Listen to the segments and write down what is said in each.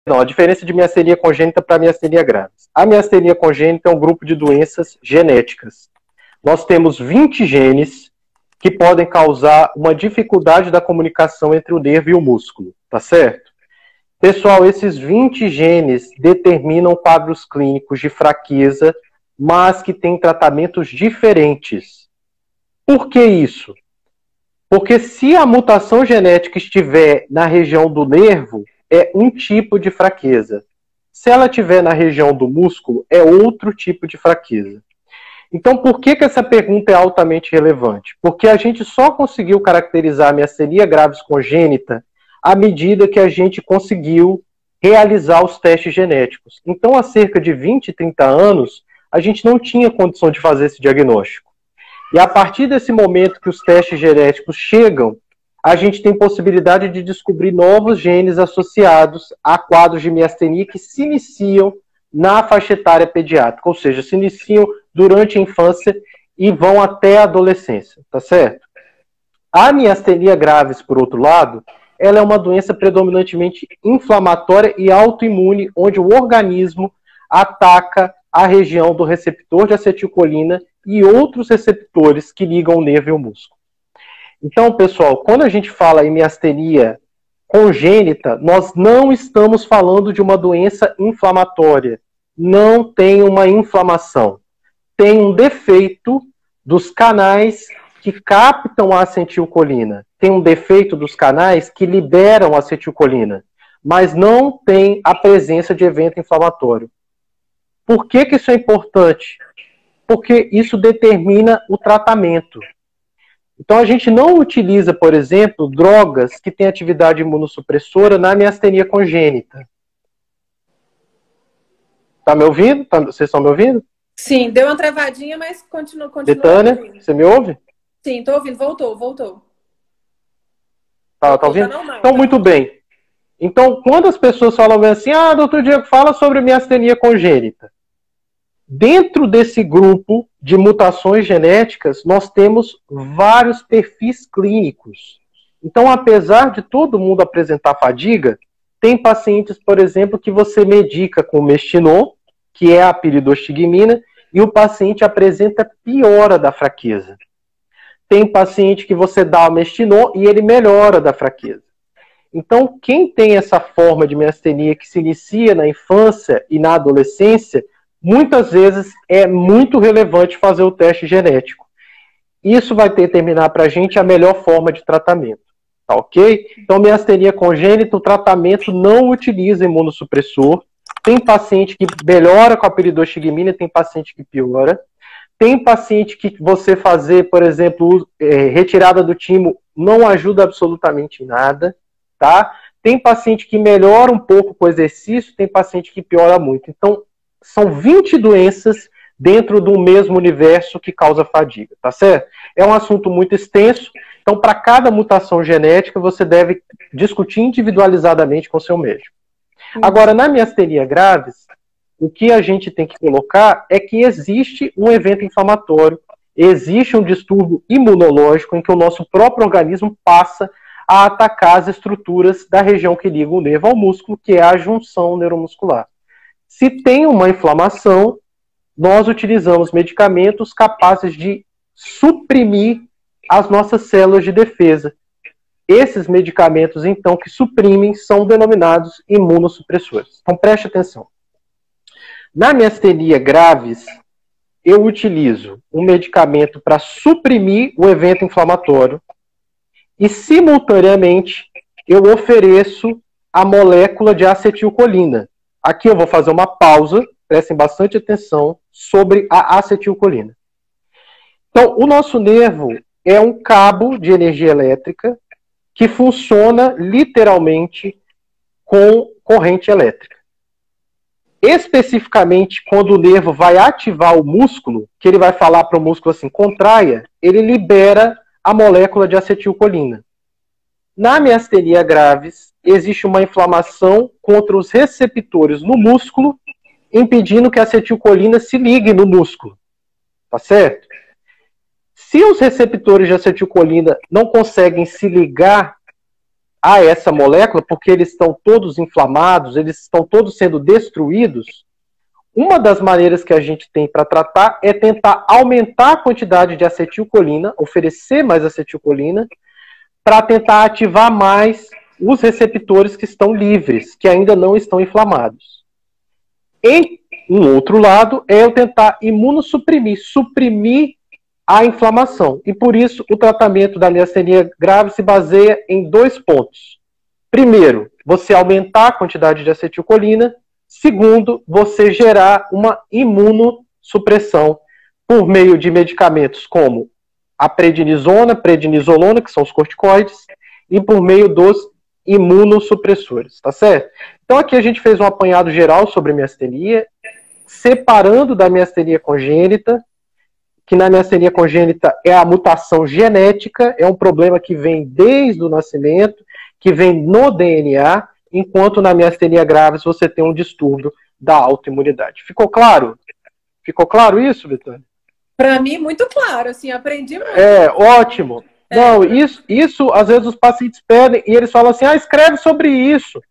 Não, a diferença de miastenia congênita para miastenia graves. A miastenia congênita é um grupo de doenças genéticas. Nós temos 20 genes que podem causar uma dificuldade da comunicação entre o nervo e o músculo, tá certo? Pessoal, esses 20 genes determinam quadros clínicos de fraqueza, mas que têm tratamentos diferentes. Por que isso? Porque se a mutação genética estiver na região do nervo, é um tipo de fraqueza. Se ela estiver na região do músculo, é outro tipo de fraqueza. Então, por que essa pergunta é altamente relevante? Porque a gente só conseguiu caracterizar a miastenia graves congênita à medida que a gente conseguiu realizar os testes genéticos. Então, há cerca de 20, 30 anos, a gente não tinha condição de fazer esse diagnóstico. E a partir desse momento que os testes genéticos chegam, a gente tem possibilidade de descobrir novos genes associados a quadros de miastenia que se iniciam na faixa etária pediátrica, ou seja, se iniciam durante a infância e vão até a adolescência, tá certo? A miastenia graves, por outro lado, ela é uma doença predominantemente inflamatória e autoimune, onde o organismo ataca a região do receptor de acetilcolina e outros receptores que ligam o nervo e o músculo. Então, pessoal, quando a gente fala em miastenia congênita, nós não estamos falando de uma doença inflamatória. Não tem uma inflamação. Tem um defeito dos canais que captam a acetilcolina. Tem um defeito dos canais que liberam a acetilcolina. Mas não tem a presença de evento inflamatório. Por que isso é importante? Porque isso determina o tratamento. Então, a gente não utiliza, por exemplo, drogas que têm atividade imunossupressora na miastenia congênita. Tá me ouvindo? Vocês estão me ouvindo? Sim, deu uma travadinha, mas continua. Betânia, ouvindo. Você me ouve? Sim, tô ouvindo. Voltou. Tá ouvindo? Então, muito bem. Então, quando as pessoas falam assim, doutor Diego, fala sobre miastenia congênita. Dentro desse grupo de mutações genéticas, nós temos vários perfis clínicos. Então, apesar de todo mundo apresentar fadiga, tem pacientes, por exemplo, que você medica com Mestinon, que é a piridoxigmina, e o paciente apresenta piora da fraqueza. Tem paciente que você dá o Mestinon e ele melhora da fraqueza. Então, quem tem essa forma de miastenia que se inicia na infância e na adolescência, muitas vezes é muito relevante fazer o teste genético. Isso vai determinar para a gente a melhor forma de tratamento. Tá ok? Então, miastenia congênita, o tratamento não utiliza imunossupressor. Tem paciente que melhora com a piridoxigmina, tem paciente que piora. Tem paciente que você fazer, por exemplo, retirada do timo não ajuda absolutamente em nada. Tá? Tem paciente que melhora um pouco com o exercício, tem paciente que piora muito. Então, são 20 doenças dentro do mesmo universo que causa fadiga, tá certo? É um assunto muito extenso, então para cada mutação genética você deve discutir individualizadamente com o seu médico. Agora, na miastenia graves, o que a gente tem que colocar é que existe um evento inflamatório, existe um distúrbio imunológico em que o nosso próprio organismo passa a atacar as estruturas da região que liga o nervo ao músculo, que é a junção neuromuscular. Se tem uma inflamação, nós utilizamos medicamentos capazes de suprimir as nossas células de defesa. Esses medicamentos, então, que suprimem, são denominados imunossupressores. Então, preste atenção. Na miastenia graves, eu utilizo um medicamento para suprimir o evento inflamatório e, simultaneamente, eu ofereço a molécula de acetilcolina. Aqui eu vou fazer uma pausa, prestem bastante atenção, sobre a acetilcolina. Então, o nosso nervo é um cabo de energia elétrica que funciona literalmente com corrente elétrica. Especificamente, quando o nervo vai ativar o músculo, que ele vai falar para o músculo assim, contraia, ele libera a molécula de acetilcolina. Na miastenia graves, existe uma inflamação contra os receptores no músculo, impedindo que a acetilcolina se ligue no músculo. Tá certo? Se os receptores de acetilcolina não conseguem se ligar a essa molécula, porque eles estão todos inflamados, eles estão todos sendo destruídos, uma das maneiras que a gente tem para tratar é tentar aumentar a quantidade de acetilcolina, oferecer mais acetilcolina, para tentar ativar mais os receptores que estão livres, que ainda não estão inflamados. Em um outro lado, é eu tentar imunossuprimir, suprimir a inflamação. E por isso o tratamento da miastenia grave se baseia em 2 pontos. Primeiro, você aumentar a quantidade de acetilcolina. Segundo, você gerar uma imunossupressão por meio de medicamentos como a prednisona, prednisolona, que são os corticoides, e por meio dos imunossupressores, tá certo? Então aqui a gente fez um apanhado geral sobre miastenia, separando da miastenia congênita, que na miastenia congênita é a mutação genética, é um problema que vem desde o nascimento, que vem no DNA, enquanto na miastenia graves você tem um distúrbio da autoimunidade. Ficou claro? Ficou claro isso, Betânia? Para mim, muito claro, assim, aprendi muito. Ótimo. Não, isso às vezes os pacientes pedem e eles falam assim, escreve sobre isso.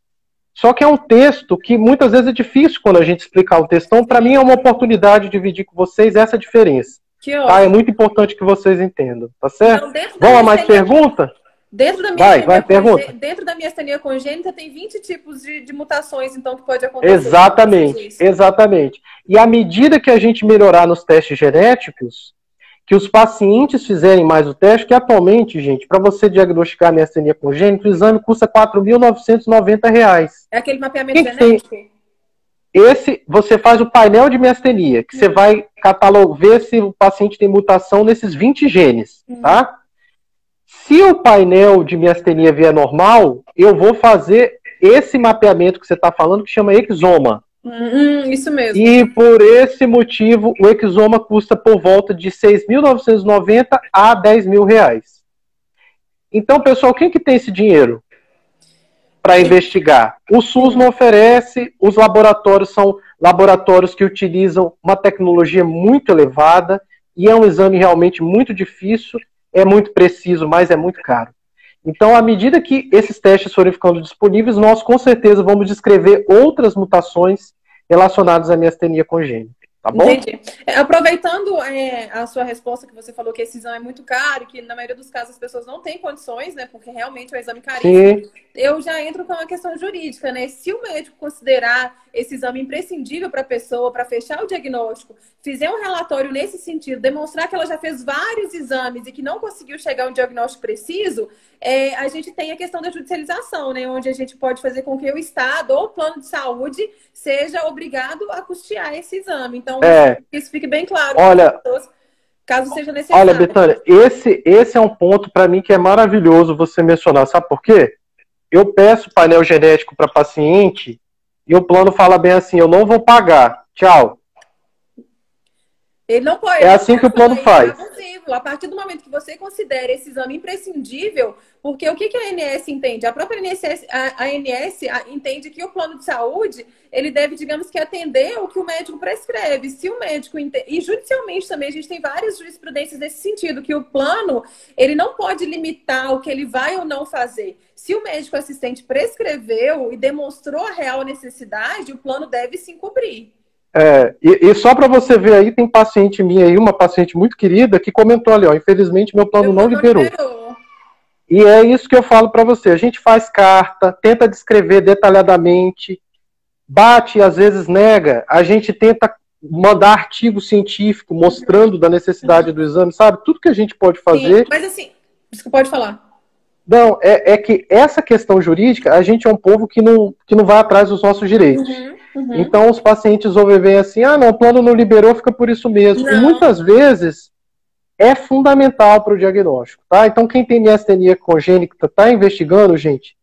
Só que é um texto que muitas vezes é difícil quando a gente explicar o texto. Então, para mim é uma oportunidade de dividir com vocês essa diferença. Tá? É muito importante que vocês entendam, tá certo? Vamos a mais pergunta? Dentro da miastenia congênita tem 20 tipos de mutações, então, que pode acontecer. Exatamente. E à medida que a gente melhorar nos testes genéticos, que os pacientes fizerem mais o teste, que atualmente, gente, para você diagnosticar a miastenia congênita, o exame custa R$ 4.990. É aquele mapeamento genético? Esse, você faz o painel de miastenia, que você vai ver se o paciente tem mutação nesses 20 genes, tá? Se o painel de miastenia vier normal, eu vou fazer esse mapeamento que você está falando, que chama exoma. Isso mesmo. E por esse motivo, o exoma custa por volta de R$ 6.990 a R$ 10.000. Então, pessoal, quem que tem esse dinheiro para investigar? O SUS não oferece, os laboratórios são laboratórios que utilizam uma tecnologia muito elevada e é um exame realmente muito difícil, é muito preciso, mas é muito caro. Então, à medida que esses testes forem ficando disponíveis, nós com certeza vamos descrever outras mutações relacionadas à miastenia congênita. Tá bom? Entendi. Aproveitando a sua resposta, que você falou que esse exame é muito caro, que na maioria dos casos as pessoas não têm condições, né? Porque realmente é um exame caríssimo. Sim. Eu já entro com uma questão jurídica, né? Se o médico considerar esse exame imprescindível para a pessoa, para fechar o diagnóstico, fizer um relatório nesse sentido, demonstrar que ela já fez vários exames e que não conseguiu chegar a um diagnóstico preciso, a gente tem a questão da judicialização, né? Onde a gente pode fazer com que o Estado ou o plano de saúde seja obrigado a custear esse exame. Então, isso fique bem claro. Olha, caso seja necessário. Olha, Betânia, esse é um ponto para mim que é maravilhoso você mencionar. Sabe por quê? Eu peço painel genético para paciente e o plano fala bem assim, eu não vou pagar. Tchau. Ele não pode. É assim que o plano faz. A partir do momento que você considera esse exame imprescindível, porque o que a ANS entende? A própria ANS entende que o plano de saúde, ele deve, digamos que, atender o que o médico prescreve. Se o médico... E judicialmente também, a gente tem várias jurisprudências nesse sentido, que o plano, ele não pode limitar o que ele vai ou não fazer. Se o médico assistente prescreveu e demonstrou a real necessidade, o plano deve se cobrir. E só para você ver aí, tem paciente minha aí, uma paciente muito querida, que comentou ali, infelizmente meu plano não liberou. E é isso que eu falo para você, a gente faz carta, tenta descrever detalhadamente, bate e às vezes nega, a gente tenta mandar artigo científico mostrando da necessidade do exame, sabe? Tudo que a gente pode fazer. Sim, mas assim, pode falar. Não, é que essa questão jurídica, a gente é um povo que não vai atrás dos nossos direitos. Então os pacientes ouvem bem assim, não, o plano não liberou, fica por isso mesmo. E muitas vezes é fundamental para o diagnóstico, tá? Então quem tem miastenia congênita está investigando, gente,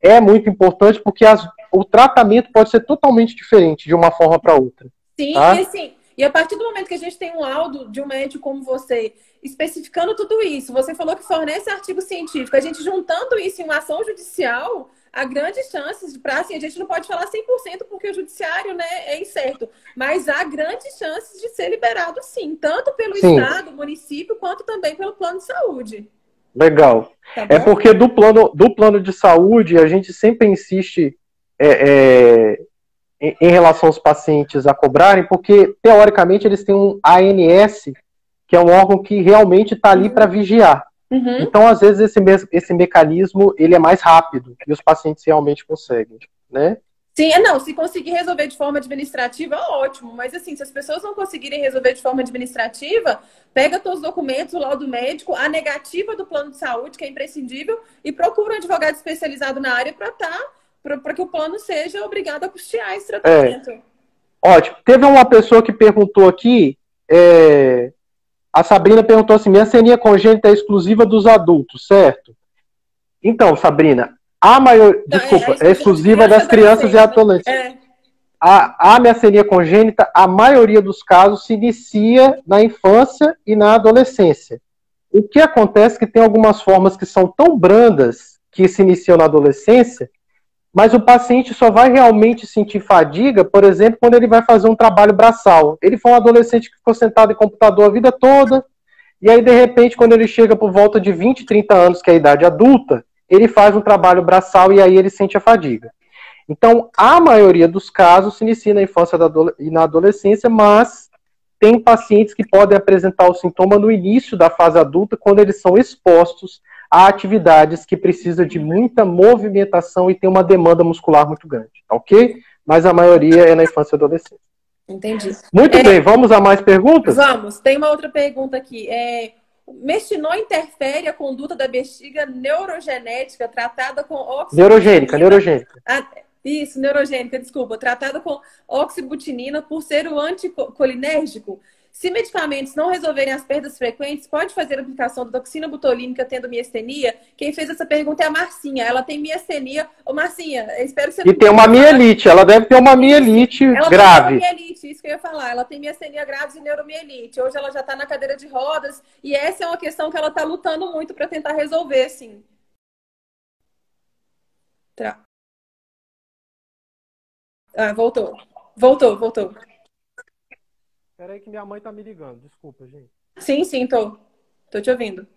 é muito importante porque o tratamento pode ser totalmente diferente de uma forma para outra. Sim, tá? E assim, e a partir do momento que a gente tem um laudo de um médico como você, especificando tudo isso, você falou que fornece artigo científico, a gente juntando isso em uma ação judicial, há grandes chances assim, a gente não pode falar 100% porque o judiciário, né, é incerto, mas há grandes chances de ser liberado sim, tanto pelo Estado, município, quanto também pelo plano de saúde. Legal. Tá É porque do plano de saúde, a gente sempre insiste em relação aos pacientes a cobrarem, porque, teoricamente, eles têm um ANS, que é um órgão que realmente está ali para vigiar. Então, às vezes, esse mecanismo ele é mais rápido e os pacientes realmente conseguem, né? Sim, não, se conseguir resolver de forma administrativa, ótimo. Mas assim, se as pessoas não conseguirem resolver de forma administrativa, pega todos os documentos, o laudo médico, a negativa do plano de saúde, que é imprescindível, e procura um advogado especializado na área para que o plano seja obrigado a custear esse tratamento. Ótimo. Teve uma pessoa que perguntou aqui, a Sabrina perguntou assim, miastenia congênita é exclusiva dos adultos, certo? Então, Sabrina, é exclusiva das crianças e adolescentes. A miastenia congênita, a maioria dos casos se inicia na infância e na adolescência. O que acontece é que tem algumas formas que são tão brandas que se iniciam na adolescência, mas o paciente só vai realmente sentir fadiga, por exemplo, quando ele vai fazer um trabalho braçal. Ele foi um adolescente que ficou sentado em computador a vida toda, e aí, de repente, quando ele chega por volta de 20, 30 anos, que é a idade adulta, ele faz um trabalho braçal e aí ele sente a fadiga. Então, a maioria dos casos se inicia na infância e na adolescência, mas tem pacientes que podem apresentar o sintoma no início da fase adulta, quando eles são expostos a atividades que precisam de muita movimentação e tem uma demanda muscular muito grande, ok? Mas a maioria é na infância e adolescência. Entendi. Muito bem, vamos a mais perguntas? Vamos, tem uma outra pergunta aqui. Mestinol interfere a conduta da bexiga neurogenética tratada com neurogênica. Isso, neurogênica, desculpa. Tratada com oxibutinina por ser o anticolinérgico. Se medicamentos não resolverem as perdas frequentes, pode fazer a aplicação da toxina botulínica tendo miastenia? Quem fez essa pergunta é a Marcinha. Ela tem miastenia. Ô, Marcinha, eu espero que você... E tem uma mielite. Ela deve ter uma mielite grave. Ela tem mielite, isso que eu ia falar. Ela tem miastenia grave e neuromielite. Hoje ela já está na cadeira de rodas. E essa é uma questão que ela está lutando muito para tentar resolver, sim. Voltou. Espera aí que minha mãe tá me ligando. Desculpa, gente. Sim, tô te ouvindo.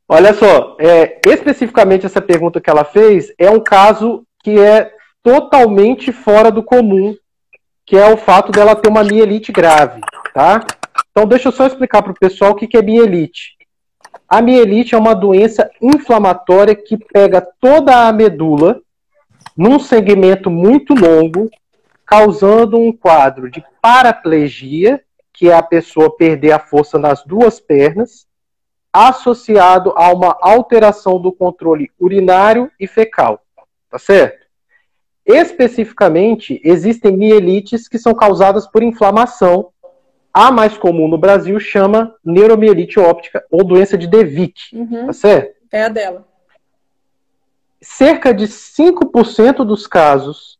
Olha só, especificamente essa pergunta que ela fez é um caso que é totalmente fora do comum, que é o fato dela ter uma mielite grave, tá? Então deixa eu só explicar para o pessoal o que é mielite. A mielite é uma doença inflamatória que pega toda a medula num segmento muito longo, causando um quadro de paraplegia, que é a pessoa perder a força nas duas pernas, associado a uma alteração do controle urinário e fecal, tá certo? Especificamente, existem mielites que são causadas por inflamação. A mais comum no Brasil chama neuromielite óptica ou doença de De Vick, tá certo? É a dela. Cerca de 5% dos casos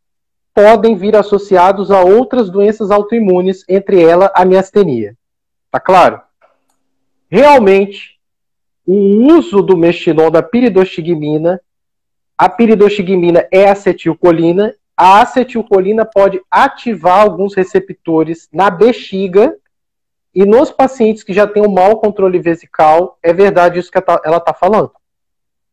podem vir associados a outras doenças autoimunes, entre elas a miastenia. Tá claro? Realmente, o uso do mestinol da piridoxigmina, a piridoxigmina é acetilcolina, a acetilcolina pode ativar alguns receptores na bexiga, e nos pacientes que já têm um mau controle vesical, é verdade isso que ela está falando.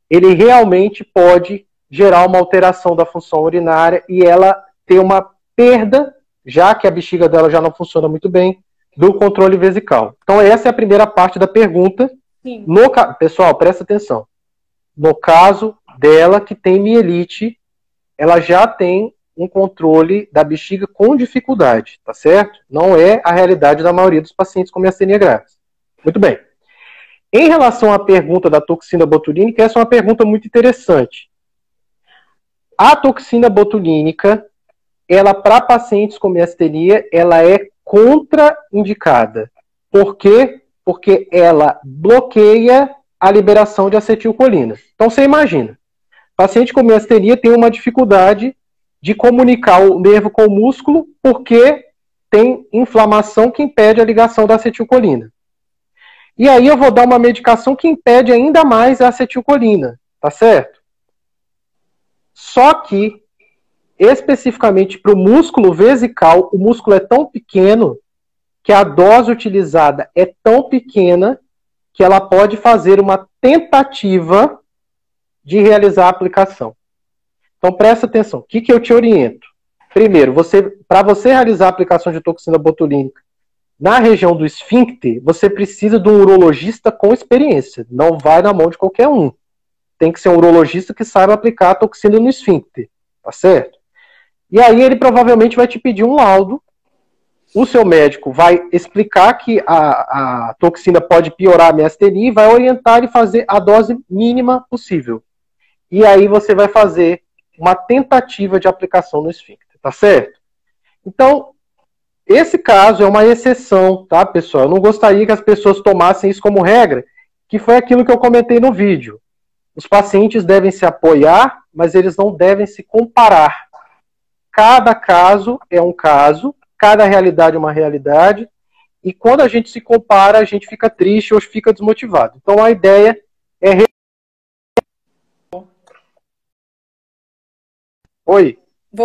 Ele realmente pode gerar uma alteração da função urinária e ela ter uma perda, já que a bexiga dela já não funciona muito bem, do controle vesical. Então essa é a primeira parte da pergunta. Pessoal, presta atenção. No caso dela que tem mielite, ela já tem um controle da bexiga com dificuldade, tá certo? Não é a realidade da maioria dos pacientes com miastenia graves. Muito bem. Em relação à pergunta da toxina botulínica, essa é uma pergunta muito interessante. A toxina botulínica, ela para pacientes com miastenia, ela é contraindicada. Por quê? Porque ela bloqueia a liberação de acetilcolina. Então você imagina, paciente com miastenia tem uma dificuldade de comunicar o nervo com o músculo porque tem inflamação que impede a ligação da acetilcolina. E aí eu vou dar uma medicação que impede ainda mais a acetilcolina, tá certo? Só que, especificamente para o músculo vesical, o músculo é tão pequeno que a dose utilizada é tão pequena que ela pode fazer uma tentativa de realizar a aplicação. Então, presta atenção. O que eu te oriento? Primeiro, para você realizar a aplicação de toxina botulínica na região do esfíncter, você precisa de um urologista com experiência. Não vai na mão de qualquer um. Tem que ser um urologista que saiba aplicar a toxina no esfíncter. Tá certo? E aí ele provavelmente vai te pedir um laudo. O seu médico vai explicar que a toxina pode piorar a miastenia e vai orientar ele a fazer a dose mínima possível. E aí você vai fazer uma tentativa de aplicação no esfíncter, tá certo? Então, esse caso é uma exceção, tá, pessoal? Eu não gostaria que as pessoas tomassem isso como regra, que foi aquilo que eu comentei no vídeo. Os pacientes devem se apoiar, mas eles não devem se comparar. Cada caso é um caso, cada realidade é uma realidade, e quando a gente se compara, a gente fica triste ou fica desmotivado. Então a ideia é...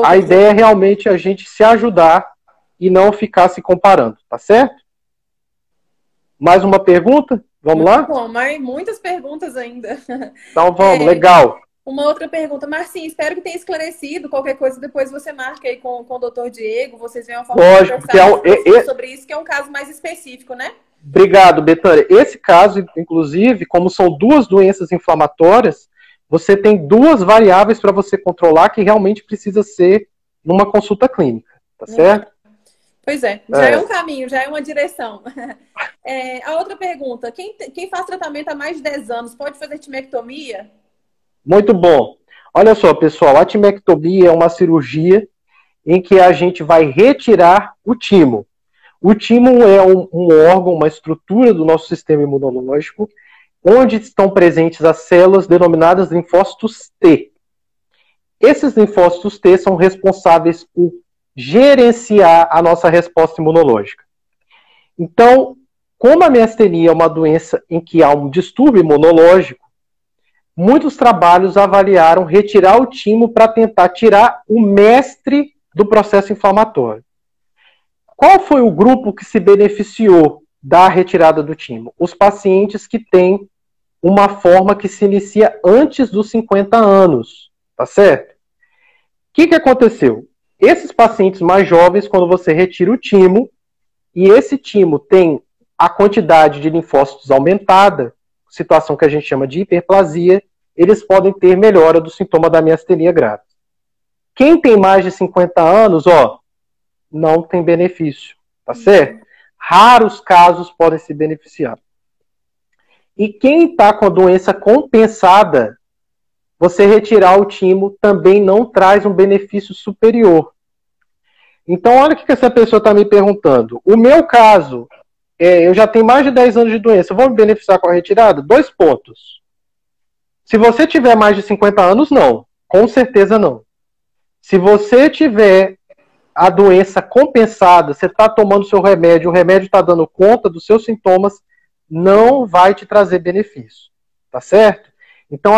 A ideia é realmente a gente se ajudar e não ficar se comparando, tá certo? Mais uma pergunta? Vamos lá? Bom, mas muitas perguntas ainda. Então vamos, legal. Uma outra pergunta. Marcinho, espero que tenha esclarecido. Qualquer coisa, depois você marca aí com o Dr. Diego. Vocês veem uma forma de conversar sobre isso, que é um caso mais específico, né? Obrigado, Betânia. Esse caso, inclusive, como são duas doenças inflamatórias, você tem duas variáveis para você controlar que realmente precisa ser numa consulta clínica, tá certo? Pois é, já é um caminho, já é uma direção. A outra pergunta, quem faz tratamento há mais de 10 anos pode fazer timectomia? Muito bom. Olha só, pessoal, a timectomia é uma cirurgia em que a gente vai retirar o timo. O timo é um órgão, uma estrutura do nosso sistema imunológico, onde estão presentes as células denominadas linfócitos T. Esses linfócitos T são responsáveis por gerenciar a nossa resposta imunológica. Então, como a miastenia é uma doença em que há um distúrbio imunológico, muitos trabalhos avaliaram retirar o timo para tentar tirar o mestre do processo inflamatório. Qual foi o grupo que se beneficiou da retirada do timo? Os pacientes que têm uma forma que se inicia antes dos 50 anos, tá certo? O que aconteceu? Esses pacientes mais jovens, quando você retira o timo, e esse timo tem a quantidade de linfócitos aumentada, situação que a gente chama de hiperplasia, eles podem ter melhora do sintoma da miastenia grave. Quem tem mais de 50 anos, não tem benefício, tá certo? Raros casos podem se beneficiar. E quem está com a doença compensada, você retirar o timo também não traz um benefício superior. Então, olha o que essa pessoa está me perguntando. O meu caso, eu já tenho mais de 10 anos de doença, eu vou me beneficiar com a retirada? 2 pontos. Se você tiver mais de 50 anos, não. Com certeza não. Se você tiver a doença compensada, você está tomando seu remédio, o remédio está dando conta dos seus sintomas, não vai te trazer benefício, tá certo? Então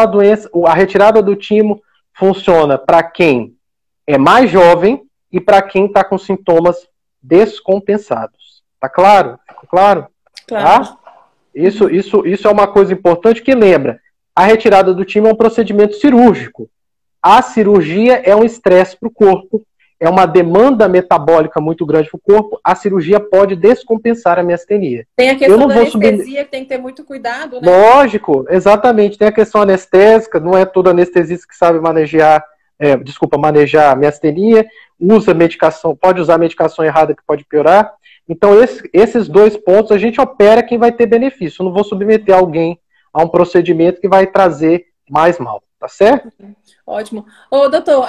a retirada do timo funciona para quem é mais jovem e para quem está com sintomas descompensados. Tá claro? Ficou claro? Claro. Tá? Isso é uma coisa importante que lembra, a retirada do timo é um procedimento cirúrgico. A cirurgia é um estresse para o corpo, é uma demanda metabólica muito grande para o corpo, a cirurgia pode descompensar a miastenia. Tem a questão da anestesia que tem que ter muito cuidado, né? Lógico, exatamente. Tem a questão anestésica, não é todo anestesista que sabe manejar a miastenia, usa medicação, pode usar medicação errada que pode piorar. Então, esses 2 pontos a gente opera quem vai ter benefício. Eu não vou submeter alguém a um procedimento que vai trazer mais mal, tá certo? Ótimo. Ô, doutor,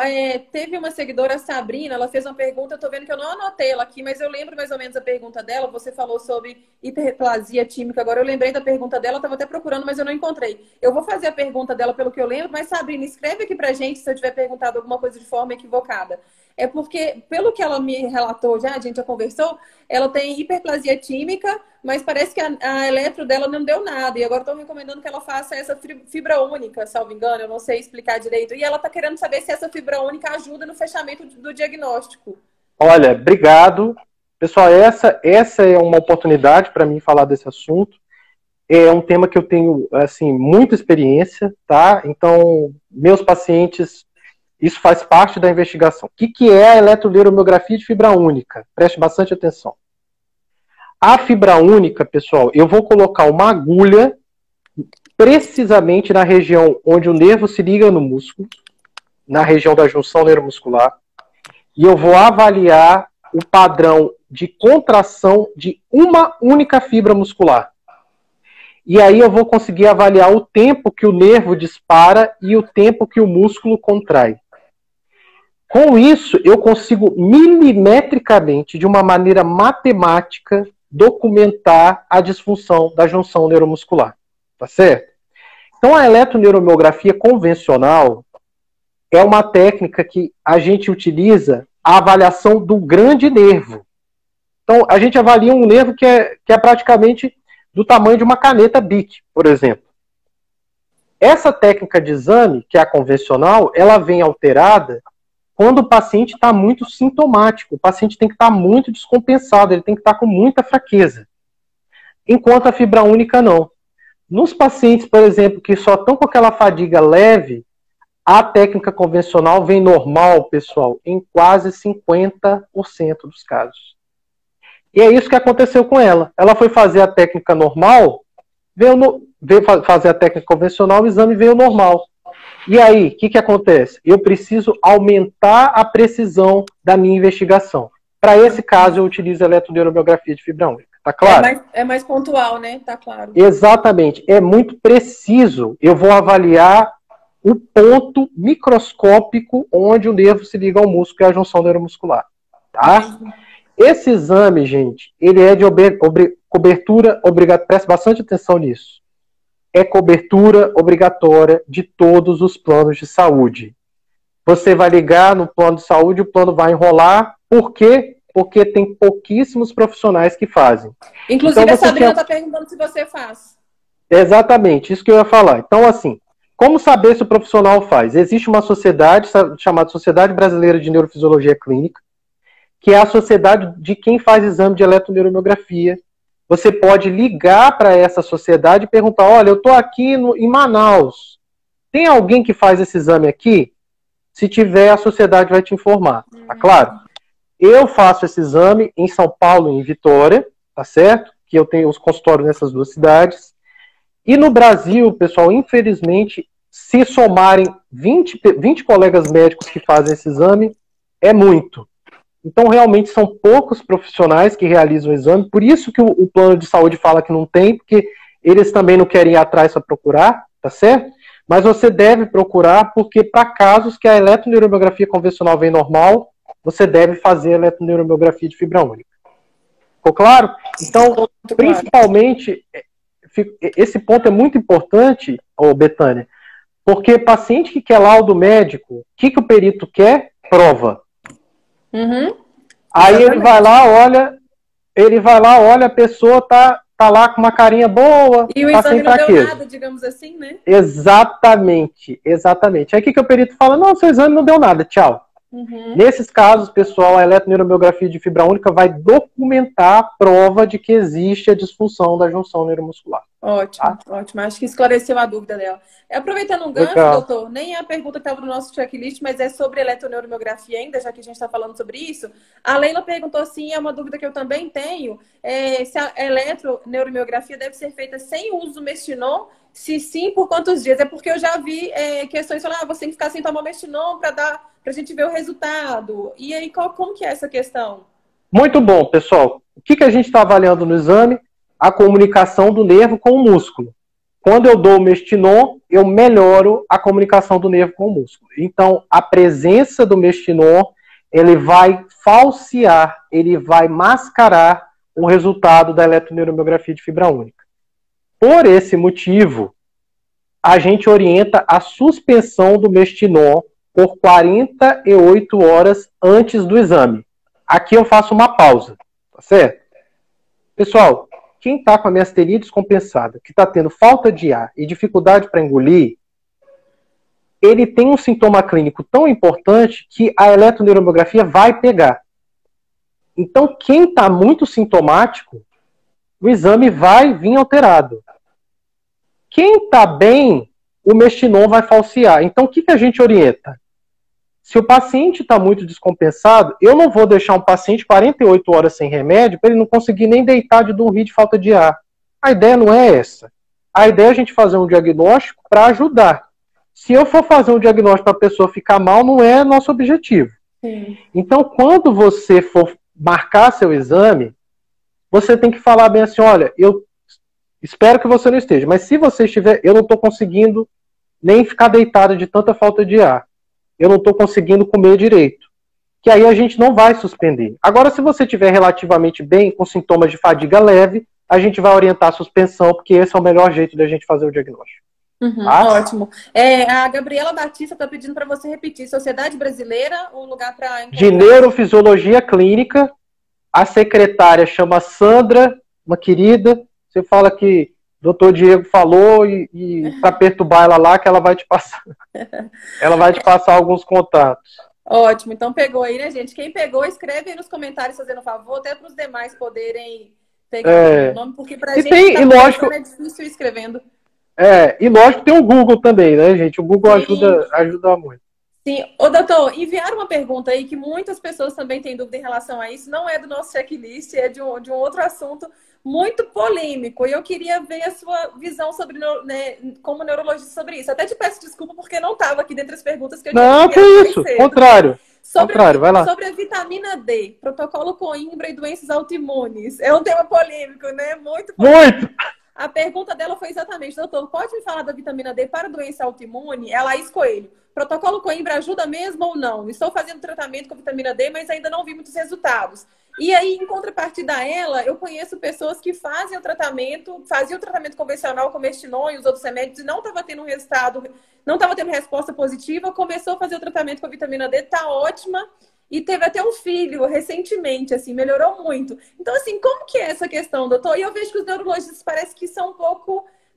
teve uma seguidora, a Sabrina, ela fez uma pergunta, eu tô vendo que eu não anotei ela aqui, mas eu lembro mais ou menos a pergunta dela. Você falou sobre hiperplasia tímica, agora eu lembrei da pergunta dela, eu tava até procurando, mas eu não encontrei. Eu vou fazer a pergunta dela pelo que eu lembro, mas Sabrina, escreve aqui pra gente se eu tiver perguntado alguma coisa de forma equivocada. É porque, pelo que ela me relatou já, a gente já conversou, ela tem hiperplasia tímica, mas parece que a eletro dela não deu nada. E agora estão recomendando que ela faça essa fibra única, salvo engano, eu não sei explicar direito. E ela está querendo saber se essa fibra única ajuda no fechamento do diagnóstico. Olha, obrigado. Pessoal, essa é uma oportunidade para mim falar desse assunto. é um tema que eu tenho, assim, muita experiência, tá? Então, meus pacientes, isso faz parte da investigação. O que é a eletroneuromiografia de fibra única? Preste bastante atenção. A fibra única, pessoal, eu vou colocar uma agulha precisamente na região onde o nervo se liga no músculo, na região da junção neuromuscular, e eu vou avaliar o padrão de contração de uma única fibra muscular. E aí eu vou conseguir avaliar o tempo que o nervo dispara e o tempo que o músculo contrai. Com isso, eu consigo milimetricamente, de uma maneira matemática, documentar a disfunção da junção neuromuscular. Tá certo? Então, a eletroneuromiografia convencional é uma técnica que a gente utiliza a avaliação do grande nervo. Então, a gente avalia um nervo que é praticamente do tamanho de uma caneta Bic, por exemplo. Essa técnica de exame, que é a convencional, ela vem alterada quando o paciente está muito sintomático. O paciente tem que estar muito descompensado, ele tem que estar com muita fraqueza. Enquanto a fibra única não. Nos pacientes, por exemplo, que só estão com aquela fadiga leve, a técnica convencional vem normal, pessoal, em quase 50% dos casos. E é isso que aconteceu com ela. Ela foi fazer a técnica normal, veio fazer a técnica convencional, o exame veio normal. E aí, o que acontece? Eu preciso aumentar a precisão da minha investigação. Para esse caso, eu utilizo a eletroneuromiografia de fibra única. Tá claro? É mais pontual, né? Tá claro. Exatamente. É muito preciso. Eu vou avaliar o ponto microscópico onde o nervo se liga ao músculo, que é a junção neuromuscular. Tá? Esse exame, gente, ele é de cobertura obrigatória. Preste bastante atenção nisso. É cobertura obrigatória de todos os planos de saúde. Você vai ligar no plano de saúde, o plano vai enrolar. Por quê? Porque tem pouquíssimos profissionais que fazem. Inclusive, então, a Sabrina está perguntando se você faz. Exatamente, isso que eu ia falar. Então, assim, como saber se o profissional faz? Existe uma sociedade chamada Sociedade Brasileira de Neurofisiologia Clínica, que é a sociedade de quem faz exame de eletroneuromiografia. Você pode ligar para essa sociedade e perguntar, olha, eu estou aqui em Manaus. Tem alguém que faz esse exame aqui? Se tiver, a sociedade vai te informar. Tá claro? Eu faço esse exame em São Paulo e em Vitória, tá certo? Que eu tenho os consultórios nessas duas cidades. E no Brasil, pessoal, infelizmente, se somarem 20 colegas médicos que fazem esse exame, é muito. Então, realmente, são poucos profissionais que realizam o exame. Por isso que o plano de saúde fala que não tem, porque eles também não querem ir atrás para procurar, tá certo? Mas você deve procurar, porque para casos que a eletroneuromiografia convencional vem normal, você deve fazer a eletroneuromiografia de fibra única. Ficou claro? Então, principalmente, esse ponto é muito importante, Betânia, porque paciente que quer laudo médico, o que o perito quer? Prova. Uhum. Aí ele vai lá, olha, a pessoa tá lá com uma carinha boa, e o tá exame sem não fraqueza. deu nada, digamos assim, né? Exatamente. Aí o que o perito fala? Não, seu exame não deu nada, tchau. Uhum. Nesses casos, pessoal, a eletroneuromiografia de fibra única vai documentar a prova de que existe a disfunção da junção neuromuscular. Ótimo, ótimo. Acho que esclareceu a dúvida dela. Aproveitando um gancho, doutor, nem é a pergunta que estava no nosso checklist, mas é sobre eletroneuromiografia ainda, já que a gente está falando sobre isso. A Leila perguntou assim, é uma dúvida que eu também tenho, se a eletroneuromiografia deve ser feita sem uso do Mestinon. Se sim, por quantos dias? É porque eu já vi questões falando, você tem que ficar sem tomar Mestinon para a gente ver o resultado. E aí, como que é essa questão? Muito bom, pessoal. O que a gente está avaliando no exame? A comunicação do nervo com o músculo. Quando eu dou o Mestinon, eu melhoro a comunicação do nervo com o músculo. Então, a presença do Mestinon, ele vai falsear, ele vai mascarar o resultado da eletroneuromiografia de fibra única. Por esse motivo, a gente orienta a suspensão do Mestinon por 48 horas antes do exame. Aqui eu faço uma pausa, tá certo? Pessoal, quem está com a miastenia descompensada, que está tendo falta de ar e dificuldade para engolir, ele tem um sintoma clínico tão importante que a eletroneuromiografia vai pegar. Então, quem está muito sintomático, o exame vai vir alterado. Quem está bem, o mestinon vai falsear. Então, o que a gente orienta? Se o paciente está muito descompensado, eu não vou deixar um paciente 48 horas sem remédio para ele não conseguir nem deitar de dormir de falta de ar. A ideia não é essa. A ideia é a gente fazer um diagnóstico para ajudar. Se eu for fazer um diagnóstico para a pessoa ficar mal, não é nosso objetivo. Sim. Então, quando você for marcar seu exame, você tem que falar bem assim, olha, eu espero que você não esteja, mas se você estiver, eu não estou conseguindo nem ficar deitado de tanta falta de ar. Eu não estou conseguindo comer direito. Que aí a gente não vai suspender. Agora, se você estiver relativamente bem, com sintomas de fadiga leve, a gente vai orientar a suspensão, porque esse é o melhor jeito da gente fazer o diagnóstico. Ótimo. A Gabriela Batista está pedindo para você repetir. Sociedade Brasileira, o lugar para... De Neurofisiologia Clínica. A secretária chama Sandra, uma querida. Você fala que o Dr. Diego falou e para perturbar ela lá, que ela vai te passar. Ela vai te passar alguns contatos. Ótimo. Então pegou aí, né, gente? Quem pegou, escreve aí nos comentários, fazendo um favor, até para os demais poderem pegar o nome, porque para a gente é difícil ir escrevendo. E lógico tem o Google também, né, gente? O Google ajuda muito. Sim. Ô, doutor, enviaram uma pergunta aí que muitas pessoas também têm dúvida em relação a isso. Não é do nosso checklist, é de um outro assunto muito polêmico. E eu queria ver a sua visão sobre, né, como neurologista sobre isso. Até te peço desculpa porque não estava aqui dentre as perguntas que eu tinha. Não, que isso. Contrário. Vai lá. Sobre a vitamina D, protocolo Coimbra e doenças autoimunes. É um tema polêmico, né? Muito polêmico. Muito! A pergunta dela foi exatamente, doutor, pode me falar da vitamina D para doença autoimune? É Laís Coelho. Protocolo Coimbra ajuda mesmo ou não? Estou fazendo tratamento com vitamina D, mas ainda não vi muitos resultados. E aí, em contrapartida a ela, eu conheço pessoas que faziam o tratamento convencional com mestinon e os outros remédios e não estava tendo resultado, não estava tendo resposta positiva, começou a fazer o tratamento com a vitamina D, está ótima. E teve até um filho recentemente, assim, melhorou muito. Então, assim, como que é essa questão, doutor? E eu vejo que os neurologistas parece que são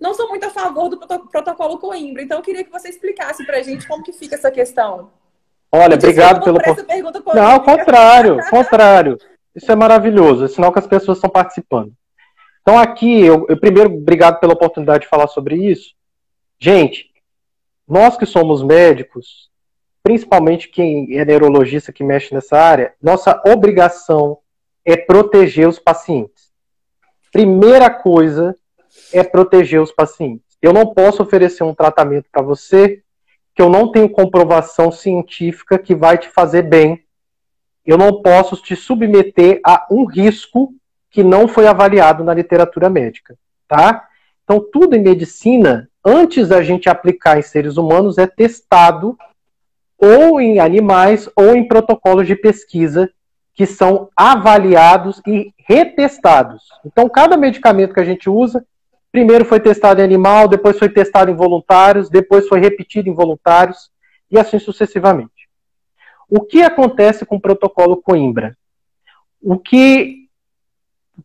não são muito a favor do protocolo Coimbra. Então, eu queria que você explicasse pra gente como que fica essa questão. Olha, obrigado pela pergunta. Não, contrário. Isso é maravilhoso, é sinal que as pessoas estão participando. Então, aqui, eu primeiro, obrigado pela oportunidade de falar sobre isso. Gente, nós que somos médicos, principalmente quem é neurologista que mexe nessa área, nossa obrigação é proteger os pacientes. Primeira coisa é proteger os pacientes. Eu não posso oferecer um tratamento para você que eu não tenho comprovação científica que vai te fazer bem. Eu não posso te submeter a um risco que não foi avaliado na literatura médica, tá? Então, tudo em medicina, antes da gente aplicar em seres humanos, é testado ou em animais, ou em protocolos de pesquisa, que são avaliados e retestados. Então, cada medicamento que a gente usa, primeiro foi testado em animal, depois foi testado em voluntários, depois foi repetido em voluntários, e assim sucessivamente. O que acontece com o protocolo Coimbra? O que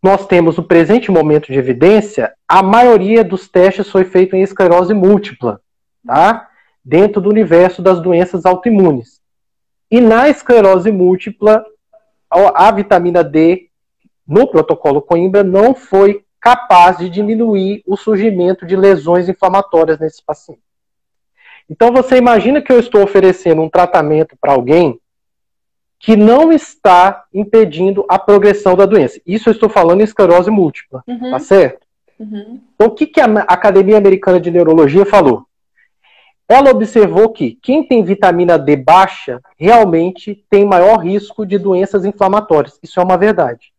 nós temos no presente momento de evidência, a maioria dos testes foi feito em esclerose múltipla, tá? Dentro do universo das doenças autoimunes. E na esclerose múltipla, a vitamina D, no protocolo Coimbra, não foi capaz de diminuir o surgimento de lesões inflamatórias nesses pacientes. Então você imagina que eu estou oferecendo um tratamento para alguém que não está impedindo a progressão da doença. Isso eu estou falando em esclerose múltipla, tá certo? Então o que a Academia Americana de Neurologia falou? Ela observou que quem tem vitamina D baixa realmente tem maior risco de doenças inflamatórias. Isso é uma verdade.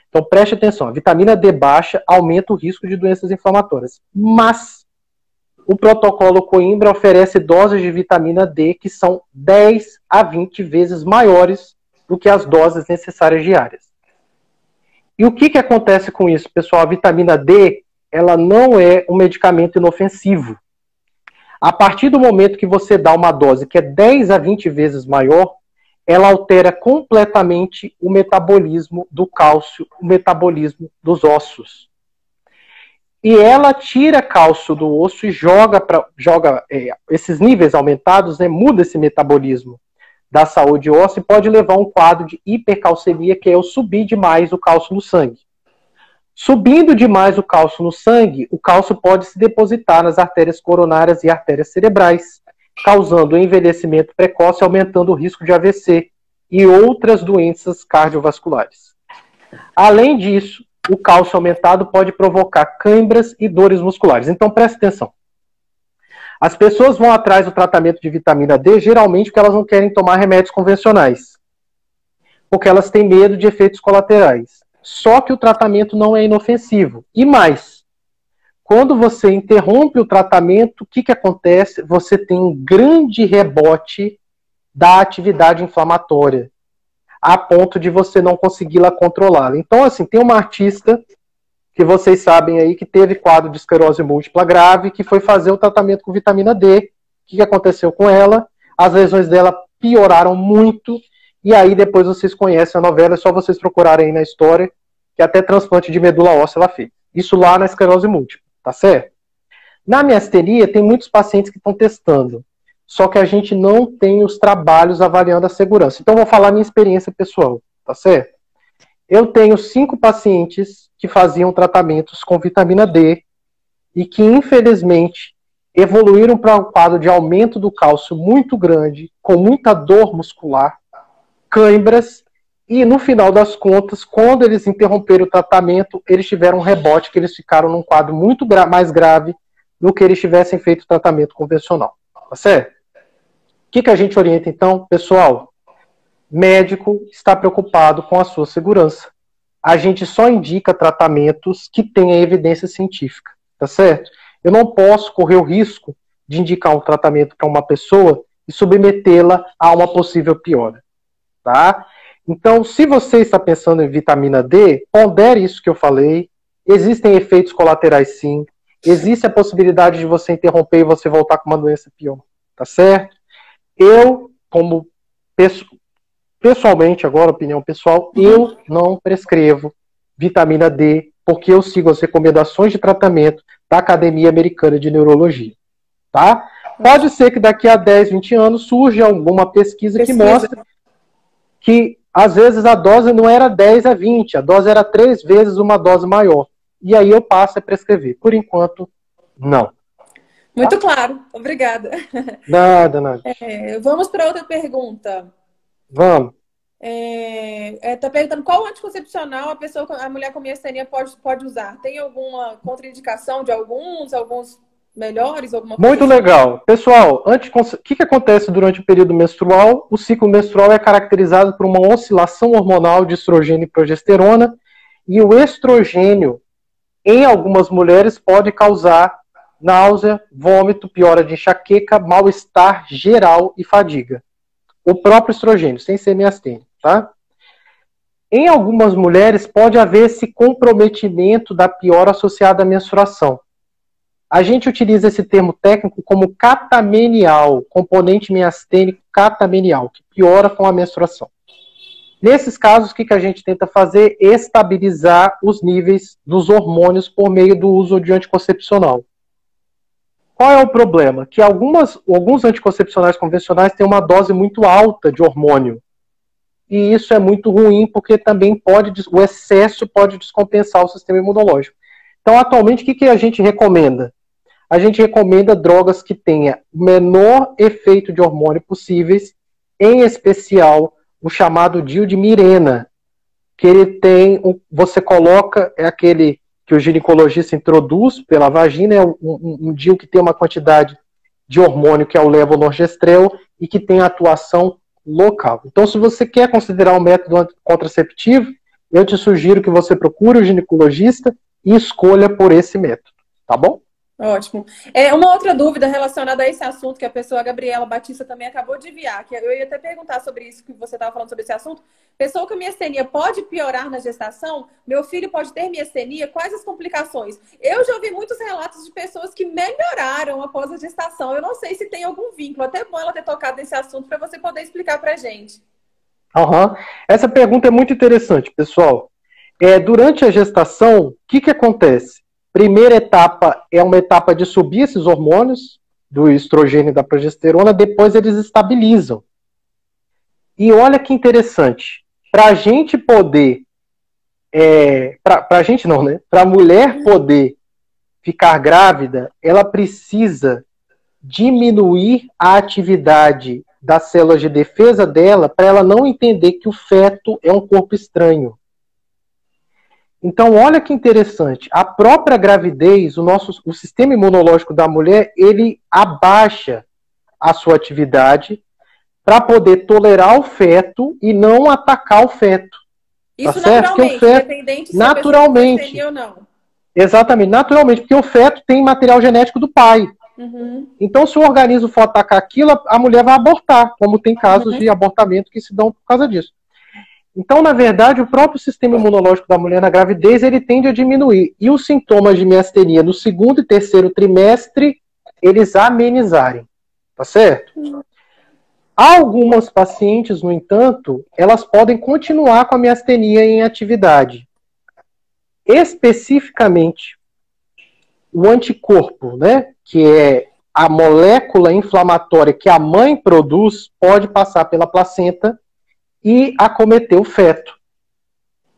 Então preste atenção, a vitamina D baixa aumenta o risco de doenças inflamatórias. Mas o protocolo Coimbra oferece doses de vitamina D que são 10 a 20 vezes maiores do que as doses necessárias diárias. E o que acontece com isso, pessoal? A vitamina D, ela não é um medicamento inofensivo. A partir do momento que você dá uma dose que é 10 a 20 vezes maior, ela altera completamente o metabolismo do cálcio, o metabolismo dos ossos. E ela tira cálcio do osso e joga esses níveis aumentados, né, muda esse metabolismo da saúde óssea e pode levar a um quadro de hipercalcemia, que é o subir demais o cálcio no sangue. Subindo demais o cálcio no sangue, o cálcio pode se depositar nas artérias coronárias e artérias cerebrais, causando envelhecimento precoce, aumentando o risco de AVC e outras doenças cardiovasculares. Além disso, o cálcio aumentado pode provocar câimbras e dores musculares. Então, preste atenção. As pessoas vão atrás do tratamento de vitamina D geralmente porque elas não querem tomar remédios convencionais, porque elas têm medo de efeitos colaterais. Só que o tratamento não é inofensivo. E mais, quando você interrompe o tratamento, o que acontece? Você tem um grande rebote da atividade inflamatória, a ponto de você não conseguir controlá-la. Então, assim, tem uma artista que vocês sabem aí que teve quadro de esclerose múltipla grave, que foi fazer o tratamento com vitamina D. O que aconteceu com ela? As lesões dela pioraram muito, e aí depois vocês conhecem a novela, é só vocês procurarem aí na história, que até transplante de medula óssea ela fez. Isso lá na esclerose múltipla, tá certo? Na miastenia, tem muitos pacientes que estão testando, só que a gente não tem os trabalhos avaliando a segurança. Então, vou falar minha experiência pessoal, tá certo? Eu tenho 5 pacientes que faziam tratamentos com vitamina D e que, infelizmente, evoluíram para um quadro de aumento do cálcio muito grande, com muita dor muscular, câimbras, e no final das contas, quando eles interromperam o tratamento, eles tiveram um rebote, que eles ficaram num quadro muito mais grave do que eles tivessem feito o tratamento convencional. Tá certo? O que a gente orienta então? Pessoal, médico está preocupado com a sua segurança. A gente só indica tratamentos que tenham evidência científica. Tá certo? Eu não posso correr o risco de indicar um tratamento para uma pessoa e submetê-la a uma possível piora. Tá? Então, se você está pensando em vitamina D, pondere isso que eu falei. Existem efeitos colaterais, sim. Existe a possibilidade de você interromper e você voltar com uma doença pior. Tá certo? Eu, como pessoalmente, agora, opinião pessoal, eu não prescrevo vitamina D, porque eu sigo as recomendações de tratamento da Academia Americana de Neurologia. Tá? Pode ser que daqui a 10, 20 anos surja alguma pesquisa que mostre que às vezes a dose não era 10 a 20, a dose era 3 vezes uma dose maior. E aí eu passo a prescrever. Por enquanto, não. Muito claro, obrigada. Nada. Vamos para outra pergunta. Vamos. Tá perguntando qual anticoncepcional a mulher com miastenia pode usar. Tem alguma contraindicação de alguns melhores? Alguma coisa Muito legal. Pessoal, o que acontece durante o período menstrual? O ciclo menstrual é caracterizado por uma oscilação hormonal de estrogênio e progesterona, e o estrogênio, em algumas mulheres, pode causar náusea, vômito, piora de enxaqueca, mal-estar geral e fadiga. O próprio estrogênio, sem ser miastênia, tá? Em algumas mulheres pode haver esse comprometimento da piora associada à menstruação. A gente utiliza esse termo técnico como catamenial, componente miastênico catamenial, que piora com a menstruação. Nesses casos, o que a gente tenta fazer? Estabilizar os níveis dos hormônios por meio do uso de anticoncepcional. Qual é o problema? Que alguns anticoncepcionais convencionais têm uma dose muito alta de hormônio. E isso é muito ruim, porque também o excesso pode descompensar o sistema imunológico. Então, atualmente, o que a gente recomenda? A gente recomenda drogas que tenham o menor efeito de hormônio possíveis, em especial o chamado DIU de Mirena, que ele tem, você coloca, é aquele que o ginecologista introduz pela vagina, é um DIU que tem uma quantidade de hormônio que é o levonorgestrel e que tem atuação local. Então, se você quer considerar um método contraceptivo, eu te sugiro que você procure o ginecologista e escolha por esse método, tá bom? Ótimo. Uma outra dúvida relacionada a esse assunto que a Gabriela Batista também acabou de enviar, que eu ia até perguntar sobre isso que você estava falando sobre esse assunto. Pessoa com miastenia pode piorar na gestação? Meu filho pode ter miastenia? Quais as complicações? Eu já ouvi muitos relatos de pessoas que melhoraram após a gestação. Eu não sei se tem algum vínculo. Até bom ela ter tocado nesse assunto para você poder explicar para a gente. Essa pergunta é muito interessante, pessoal. Durante a gestação, o que acontece? Primeira etapa é uma etapa de subir esses hormônios do estrogênio e da progesterona, depois eles estabilizam. E olha que interessante, para a gente poder para a gente não, né? Para a mulher poder ficar grávida, ela precisa diminuir a atividade das células de defesa dela para ela não entender que o feto é um corpo estranho. Então, olha que interessante. A própria gravidez, o sistema imunológico da mulher, ele abaixa a sua atividade para poder tolerar o feto e não atacar o feto. Isso tá certo? Naturalmente, porque o feto, independente se naturalmente, a pessoa ou não. Exatamente, naturalmente, porque o feto tem material genético do pai. Uhum. Então, se o organismo for atacar aquilo, a mulher vai abortar, como tem casos de abortamento que se dão por causa disso. Então, na verdade, o próprio sistema imunológico da mulher na gravidez, ele tende a diminuir. E os sintomas de miastenia no segundo e terceiro trimestre, eles amenizarem. Tá certo? Algumas pacientes, no entanto, elas podem continuar com a miastenia em atividade. Especificamente, o anticorpo, né, que é a molécula inflamatória que a mãe produz, pode passar pela placenta e acometer o feto.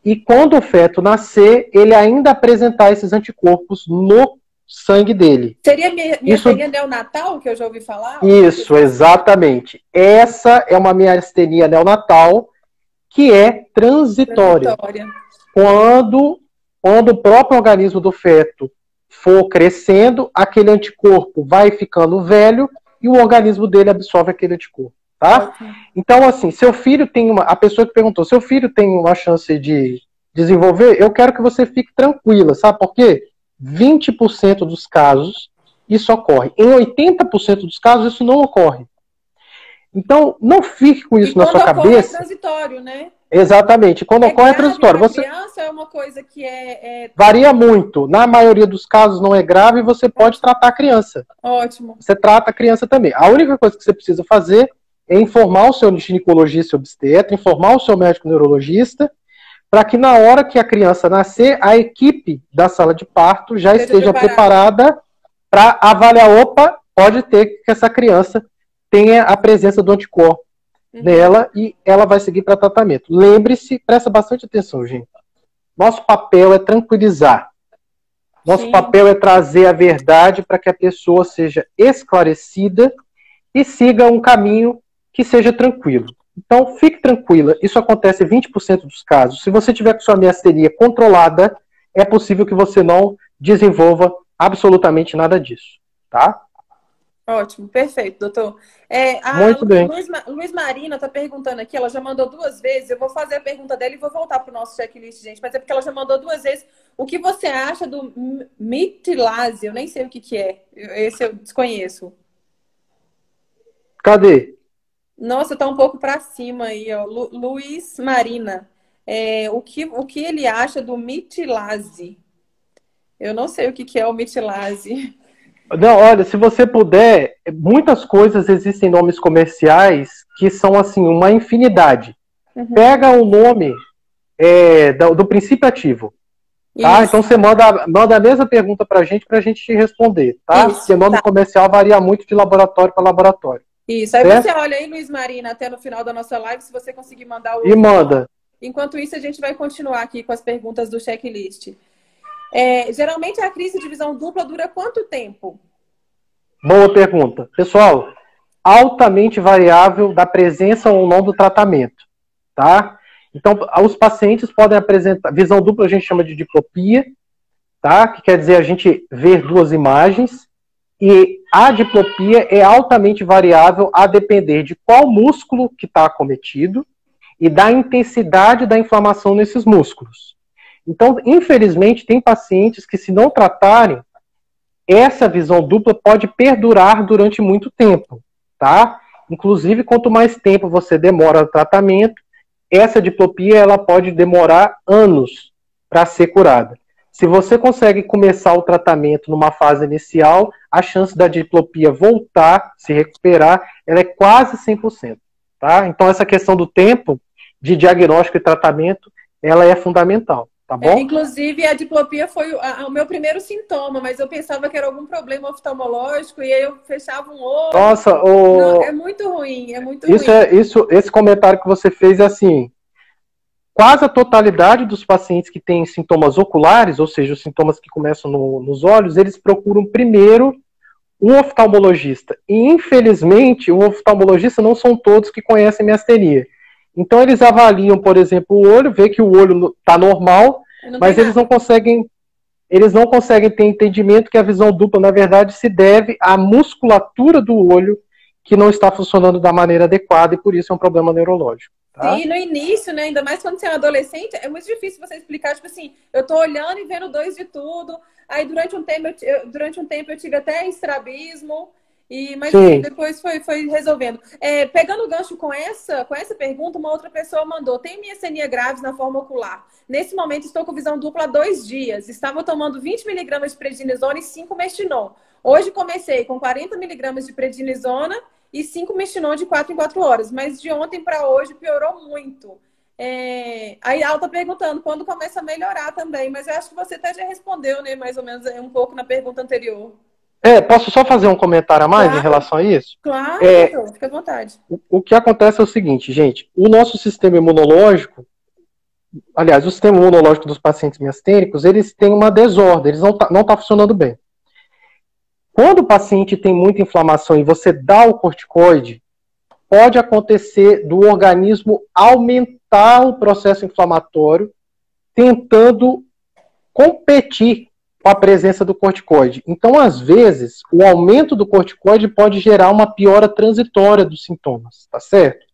E quando o feto nascer, ele ainda apresentar esses anticorpos no sangue dele. Seria miastenia neonatal, que eu já ouvi falar? Isso, exatamente. Essa é uma miastenia neonatal que é transitória. Quando o próprio organismo do feto for crescendo, aquele anticorpo vai ficando velho e o organismo dele absorve aquele anticorpo, tá? Então, assim, seu filho tem a pessoa que perguntou, seu filho tem uma chance de desenvolver, eu quero que você fique tranquila, sabe por quê? 20% dos casos isso ocorre. Em 80% dos casos isso não ocorre. Então, não fique com isso na sua cabeça. É transitório, né? Exatamente. Quando ocorre é transitório. Você... criança é uma coisa que varia muito. Na maioria dos casos não é grave e você pode tratar a criança. Ótimo. Você trata a criança também. A única coisa que você precisa fazer é informar o seu ginecologista obstetra, informar o seu médico neurologista, para que na hora que a criança nascer, a equipe da sala de parto já esteja preparada para avaliar, opa, pode ter que essa criança tenha a presença do anticorpo nela e ela vai seguir para tratamento. Lembre-se, presta bastante atenção, gente. Nosso papel é tranquilizar. Nosso papel é trazer a verdade para que a pessoa seja esclarecida e siga um caminho que seja tranquilo. Então, fique tranquila, isso acontece em 20% dos casos. Se você tiver com sua miastenia controlada, é possível que você não desenvolva absolutamente nada disso, tá? Ótimo, perfeito, doutor. Muito bem. Luiz Marina está perguntando aqui, ela já mandou 2 vezes, eu vou fazer a pergunta dela e vou voltar para o nosso checklist, gente, mas é porque ela já mandou 2 vezes. O que você acha do mitilase? Eu nem sei o que é, esse eu desconheço. Cadê? Nossa, tá um pouco para cima aí, ó. Luiz Marina. O que ele acha do mitilase? Eu não sei o que é o mitilase. Não, olha, se você puder, muitas coisas existem nomes comerciais que são assim, uma infinidade. Pega o nome do princípio ativo. Tá? Então você manda a mesma pergunta pra gente te responder, tá? Porque o nome comercial varia muito de laboratório para laboratório. Isso, aí certo? Você olha aí, Luiz Marina, até no final da nossa live, se você conseguir mandar o... E manda. Enquanto isso, a gente vai continuar aqui com as perguntas do checklist. Geralmente, a crise de visão dupla dura quanto tempo? Boa pergunta. Pessoal, altamente variável da presença ou não do tratamento, tá? Então, os pacientes podem apresentar... Visão dupla a gente chama de diplopia, tá? Que quer dizer a gente ver 2 imagens. E a diplopia é altamente variável a depender de qual músculo que está acometido e da intensidade da inflamação nesses músculos. Então, infelizmente, tem pacientes que, se não tratarem, essa visão dupla pode perdurar durante muito tempo, tá? Inclusive, quanto mais tempo você demora no tratamento, essa diplopia ela pode demorar anos para ser curada. Se você consegue começar o tratamento numa fase inicial, a chance da diplopia voltar, se recuperar, ela é quase 100%. Tá? Então, essa questão do tempo de diagnóstico e tratamento, ela é fundamental. Tá bom? Inclusive, a diplopia foi o meu primeiro sintoma, mas eu pensava que era algum problema oftalmológico e aí eu fechava um olho. Nossa, Não, é muito ruim, é muito ruim. Esse comentário que você fez é assim... quase a totalidade dos pacientes que têm sintomas oculares, ou seja, os sintomas que começam nos olhos, eles procuram primeiro um oftalmologista. E, infelizmente, o oftalmologista não são todos que conhecem miastenia. Então, eles avaliam, por exemplo, o olho, vê que o olho está normal, mas eles não conseguem ter entendimento que a visão dupla, na verdade, se deve à musculatura do olho que não está funcionando da maneira adequada e, por isso, é um problema neurológico. Tá? Sim, no início, né? Ainda mais quando você é um adolescente, é muito difícil você explicar, tipo assim, eu tô olhando e vendo dois de tudo. Aí durante um tempo eu tive até estrabismo, mas assim, depois foi resolvendo. Pegando o gancho com essa pergunta, uma outra pessoa mandou: tem miastenia graves na forma ocular. Nesse momento estou com visão dupla há 2 dias. Estava tomando 20 miligramas de prednisona e 5 mestinon. Hoje comecei com 40 miligramas de prednisona e 5 mestinon de 4 em 4 horas. Mas de ontem para hoje piorou muito. Aí ela tá perguntando quando começa a melhorar também. Mas eu acho que você até já respondeu, né? Mais ou menos um pouco na pergunta anterior. Posso só fazer um comentário a mais em relação a isso? Claro, fica à vontade. O que acontece é o seguinte, gente. O nosso sistema imunológico, aliás, o sistema imunológico dos pacientes miastênicos, eles têm uma desordem, eles não tá funcionando bem. Quando o paciente tem muita inflamação e você dá o corticoide, pode acontecer do organismo aumentar o processo inflamatório, tentando competir com a presença do corticoide. Então, às vezes, o aumento do corticoide pode gerar uma piora transitória dos sintomas, tá certo?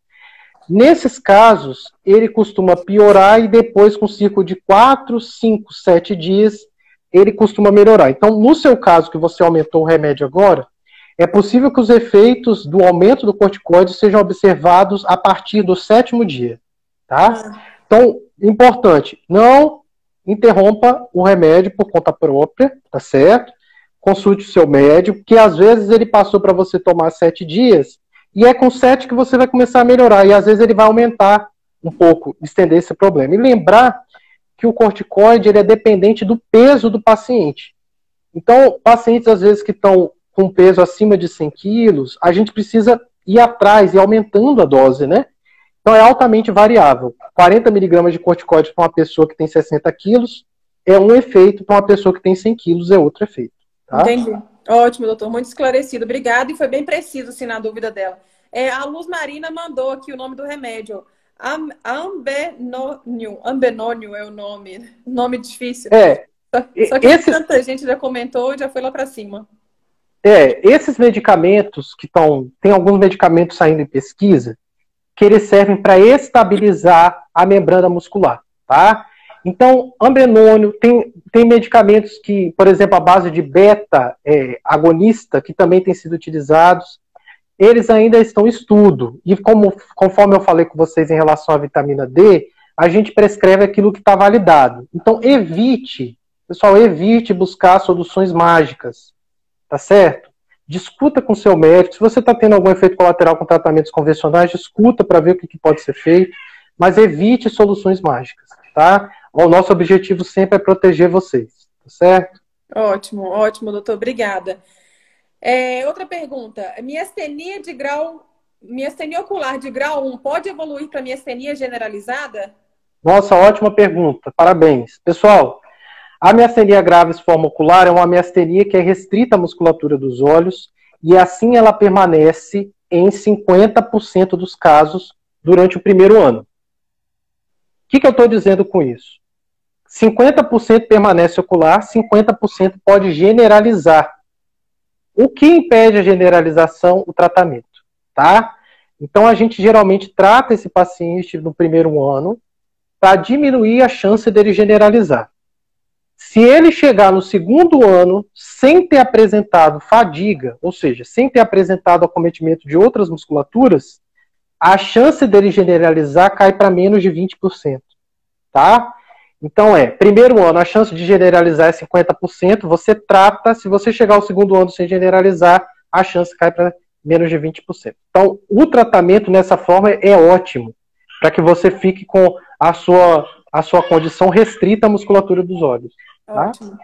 Nesses casos, ele costuma piorar e depois, com um ciclo de 4, 5, 7 dias, ele costuma melhorar. Então, no seu caso, que você aumentou o remédio agora, é possível que os efeitos do aumento do corticoide sejam observados a partir do 7º dia, tá? Então, importante, não interrompa o remédio por conta própria, tá certo? Consulte o seu médico, que às vezes ele passou para você tomar 7 dias, e é com 7 que você vai começar a melhorar, e às vezes ele vai aumentar um pouco, estender esse problema. E lembrar que o corticoide ele é dependente do peso do paciente. Então, pacientes às vezes que estão com peso acima de 100 quilos, a gente precisa ir atrás e aumentando a dose, né? Então é altamente variável. 40 miligramas de corticoide para uma pessoa que tem 60 quilos é um efeito, para uma pessoa que tem 100 quilos é outro efeito. Tá? Entendi. Ótimo, doutor. Muito esclarecido. Obrigada. E foi bem preciso, assim, na dúvida dela. A Luz Marina mandou aqui o nome do remédio. Ambenônio é o nome. Nome difícil. Só que tanta gente já comentou e já foi lá para cima. Esses medicamentos que tem alguns medicamentos saindo em pesquisa que eles servem para estabilizar a membrana muscular, tá? Então, ambenônio, tem medicamentos que, por exemplo, a base de beta agonista, que também tem sido utilizados, eles ainda estão em estudo. E conforme eu falei com vocês em relação à vitamina D, a gente prescreve aquilo que está validado. Então, evite buscar soluções mágicas, tá certo? Discuta com seu médico. Se você está tendo algum efeito colateral com tratamentos convencionais, discuta para ver o que pode ser feito, mas evite soluções mágicas, tá? O nosso objetivo sempre é proteger vocês, tá certo? Ótimo, ótimo, doutor. Obrigada. Outra pergunta. Miastenia ocular de grau 1 pode evoluir para miastenia generalizada? Nossa, ótima pergunta. Parabéns. Pessoal, a miastenia graves forma ocular é uma miastenia que é restrita à musculatura dos olhos e assim ela permanece em 50% dos casos durante o primeiro ano. O que eu estou dizendo com isso? 50% permanece ocular, 50% pode generalizar. O que impede a generalização? O tratamento, tá? Então a gente geralmente trata esse paciente no primeiro ano para diminuir a chance dele generalizar. Se ele chegar no segundo ano sem ter apresentado fadiga, ou seja, sem ter apresentado acometimento de outras musculaturas, a chance dele generalizar cai para menos de 20%. Tá? Então primeiro ano, a chance de generalizar é 50%, você trata, se você chegar ao segundo ano sem generalizar, a chance cai para menos de 20%. Então, o tratamento nessa forma é ótimo, para que você fique com a sua condição restrita à musculatura dos olhos. Tá? Ótimo.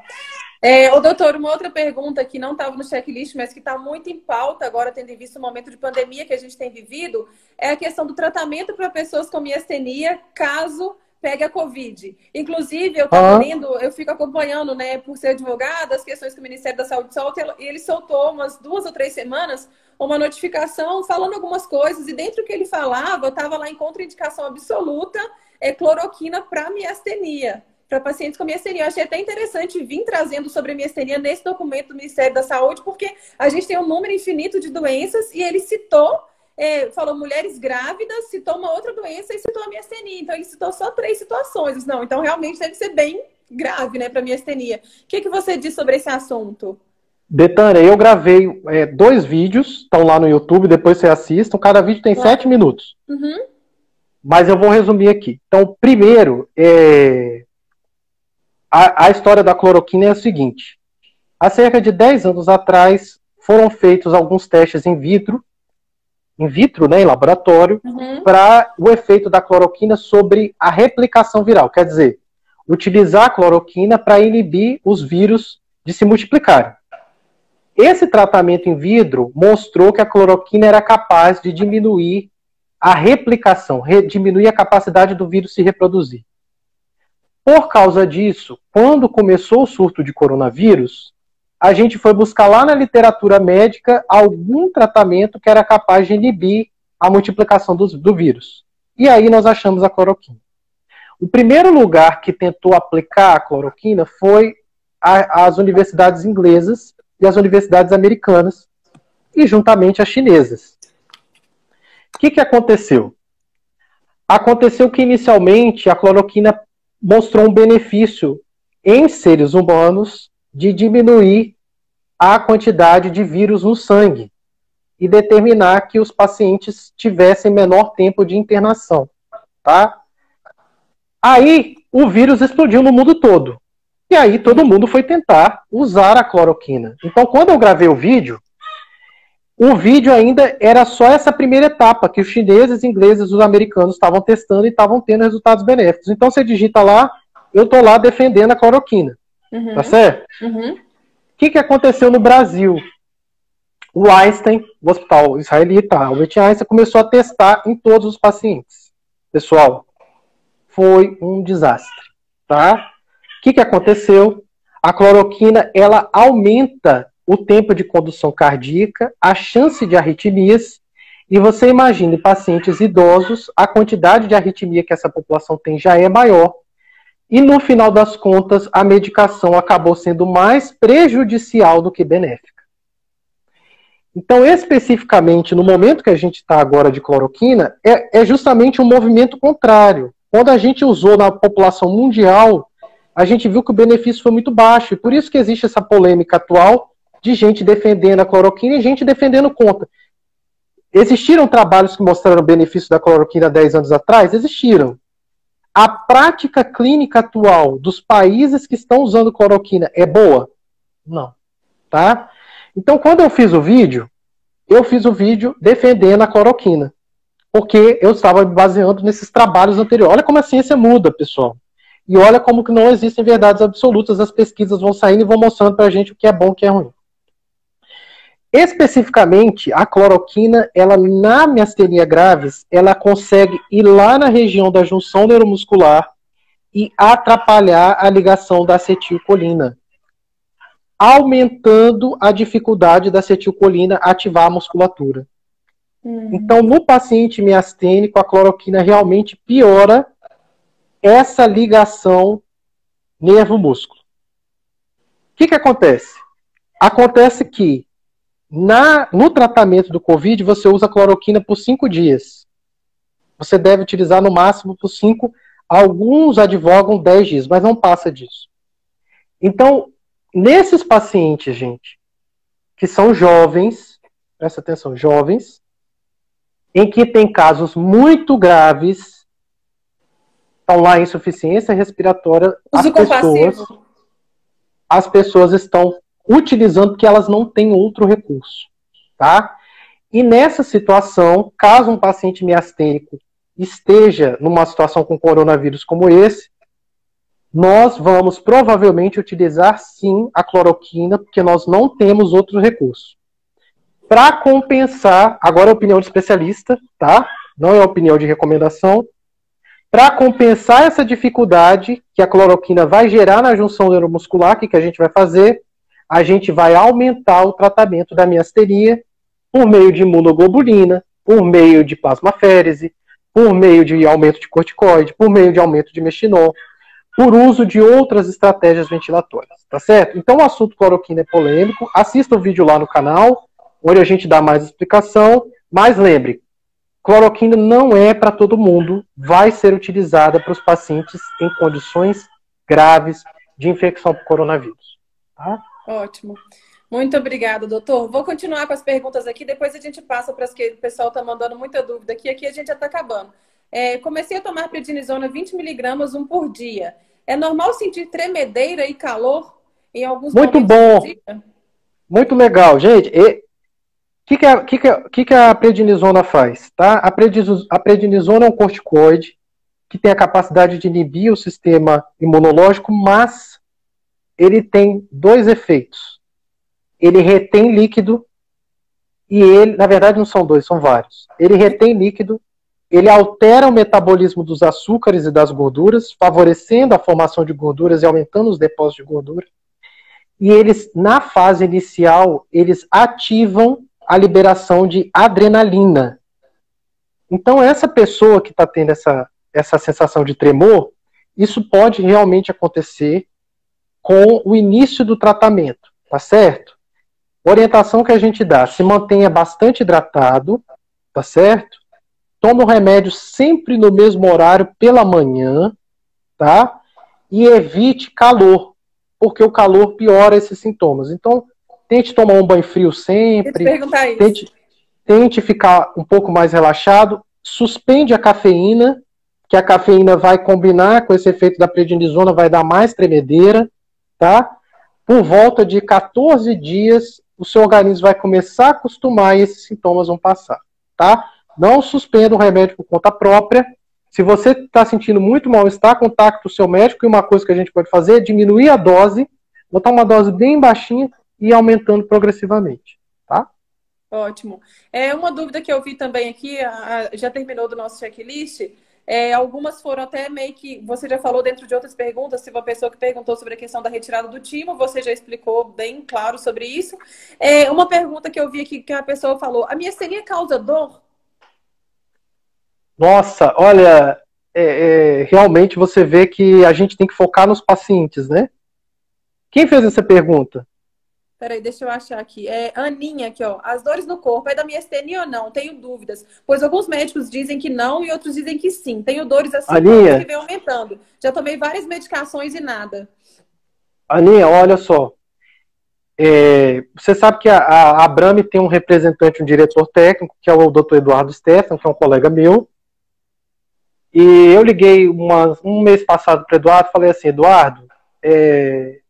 Doutor, uma outra pergunta que não estava no checklist, mas que está muito em pauta agora, tendo em vista o momento de pandemia que a gente tem vivido, é a questão do tratamento para pessoas com miastenia, caso pegue a Covid. Inclusive, eu estava lendo, eu fico acompanhando, né, por ser advogada, as questões que o Ministério da Saúde solta, e ele soltou umas 2 ou 3 semanas uma notificação falando algumas coisas, e dentro do que ele falava, estava lá em contraindicação absoluta, cloroquina para miastenia, para pacientes com miastenia. Eu achei até interessante vir trazendo sobre a miastenia nesse documento do Ministério da Saúde, porque a gente tem um número infinito de doenças, e ele citou, falou mulheres grávidas, citou uma outra doença e citou a miastenia. Então, ele citou só 3 situações. Não, então realmente deve ser bem grave, né, para miastenia. O que você diz sobre esse assunto? Betânia, eu gravei 2 vídeos, estão lá no YouTube, depois você assista. Cada vídeo tem 7 minutos. Uhum. Mas eu vou resumir aqui. Então, primeiro, a história da cloroquina é a seguinte. Há cerca de 10 anos atrás, foram feitos alguns testes in vitro, né, em laboratório, para o efeito da cloroquina sobre a replicação viral. Quer dizer, utilizar a cloroquina para inibir os vírus de se multiplicarem. Esse tratamento in vitro mostrou que a cloroquina era capaz de diminuir a replicação, diminuir a capacidade do vírus se reproduzir. Por causa disso, quando começou o surto de coronavírus, a gente foi buscar lá na literatura médica algum tratamento que era capaz de inibir a multiplicação do vírus. E aí nós achamos a cloroquina. O primeiro lugar que tentou aplicar a cloroquina foi as universidades inglesas e as universidades americanas, e juntamente as chinesas. O que aconteceu? Aconteceu que inicialmente a cloroquina mostrou um benefício em seres humanos de diminuir a quantidade de vírus no sangue e determinar que os pacientes tivessem menor tempo de internação, tá? Aí o vírus explodiu no mundo todo. E aí todo mundo foi tentar usar a cloroquina. Então, quando eu gravei o vídeo ainda era só essa primeira etapa, que os chineses, ingleses, os americanos estavam testando e estavam tendo resultados benéficos. Então, você digita lá, eu estou lá defendendo a cloroquina. Tá certo? O que aconteceu no Brasil? O Einstein, o hospital israelita, Albert Einstein, começou a testar em todos os pacientes. Pessoal, foi um desastre, tá? O que aconteceu? A cloroquina, ela aumenta o tempo de condução cardíaca, a chance de arritmias, e você imagina, em pacientes idosos, a quantidade de arritmia que essa população tem já é maior, e no final das contas, a medicação acabou sendo mais prejudicial do que benéfica. Então, especificamente, no momento que a gente está agora de cloroquina, é justamente um movimento contrário. Quando a gente usou na população mundial, a gente viu que o benefício foi muito baixo, e por isso que existe essa polêmica atual de gente defendendo a cloroquina e gente defendendo contra. Existiram trabalhos que mostraram o benefício da cloroquina 10 anos atrás? Existiram. A prática clínica atual dos países que estão usando cloroquina é boa? Não. Tá? Então, quando eu fiz o vídeo defendendo a cloroquina. Porque eu estava me baseando nesses trabalhos anteriores. Olha como a ciência muda, pessoal. E olha como que não existem verdades absolutas. As pesquisas vão saindo e vão mostrando pra gente o que é bom e o que é ruim. Especificamente, a cloroquina, ela na miastenia graves, ela consegue ir lá na região da junção neuromuscular e atrapalhar a ligação da acetilcolina, aumentando a dificuldade da acetilcolina ativar a musculatura. Então, no paciente miastênico, a cloroquina realmente piora essa ligação nervo-músculo. O que acontece? Acontece que no tratamento do Covid, você usa cloroquina por 5 dias. Você deve utilizar no máximo por 5, alguns advogam 10 dias, mas não passa disso. Então, nesses pacientes, gente, que são jovens, presta atenção, jovens, em que tem casos muito graves, estão lá em insuficiência respiratória, as pessoas estão utilizando porque elas não têm outro recurso, tá? E nessa situação, caso um paciente miastênico esteja numa situação com coronavírus como esse, nós vamos provavelmente utilizar sim a cloroquina, porque nós não temos outro recurso. Para compensar, agora é opinião de especialista, tá? Não é opinião de recomendação. Para compensar essa dificuldade que a cloroquina vai gerar na junção neuromuscular, o que a gente vai fazer? A gente vai aumentar o tratamento da miastenia por meio de imunoglobulina, por meio de plasmaférese, por meio de aumento de corticoide, por meio de aumento de mexinol, por uso de outras estratégias ventilatórias, tá certo? Então o assunto cloroquina é polêmico, assista o vídeo lá no canal, onde a gente dá mais explicação, mas lembre, cloroquina não é para todo mundo, vai ser utilizada para os pacientes em condições graves de infecção por coronavírus. Tá? Ótimo. Muito obrigada, doutor. Vou continuar com as perguntas aqui, depois a gente passa para as que o pessoal está mandando muita dúvida aqui. Aqui a gente já está acabando. Comecei a tomar prednisona 20 miligramas, 1 por dia. É normal sentir tremedeira e calor em alguns momentos do dia? Muito legal, gente. O que a prednisona faz? Tá? A prednisona é um corticoide que tem a capacidade de inibir o sistema imunológico, mas ele tem 2 efeitos. Ele retém líquido e ele, na verdade não são 2, são vários. Ele retém líquido, ele altera o metabolismo dos açúcares e das gorduras, favorecendo a formação de gorduras e aumentando os depósitos de gordura. E eles, na fase inicial, eles ativam a liberação de adrenalina. Então, essa pessoa que está tendo essa sensação de tremor, isso pode realmente acontecer com o início do tratamento, tá certo? Orientação que a gente dá, se mantenha bastante hidratado, tá certo? Toma o remédio sempre no mesmo horário pela manhã, tá? E evite calor, porque o calor piora esses sintomas. Então, tente tomar um banho frio sempre. Tente ficar um pouco mais relaxado. Suspende a cafeína, que a cafeína vai combinar com esse efeito da prednisona, vai dar mais tremedeira, tá? Por volta de 14 dias, o seu organismo vai começar a acostumar e esses sintomas vão passar, tá? Não suspenda o remédio por conta própria. Se você está sentindo muito mal-estar, contacte o seu médico, e uma coisa que a gente pode fazer é diminuir a dose, botar uma dose bem baixinha e ir aumentando progressivamente, tá? Ótimo. Uma dúvida que eu vi também aqui, já terminou do nosso checklist, algumas foram até meio que, você já falou dentro de outras perguntas, se uma pessoa que perguntou sobre a questão da retirada do timo, você já explicou bem claro sobre isso. Uma pergunta que eu vi aqui, que a pessoa falou, a miastenia causa dor? Nossa, olha, realmente você vê que a gente tem que focar nos pacientes, né? Quem fez essa pergunta? Peraí, deixa eu achar aqui. Aninha aqui, ó. As dores no corpo é da miastenia ou não? Tenho dúvidas. Pois alguns médicos dizem que não e outros dizem que sim. Tenho dores assim que vem aumentando. Já tomei várias medicações e nada. Aninha, olha só. Você sabe que a Abrame tem um representante, um diretor técnico, que é o Dr. Eduardo Stefan, que é um colega meu. E eu liguei um mês passado para o Eduardo e falei assim, Eduardo,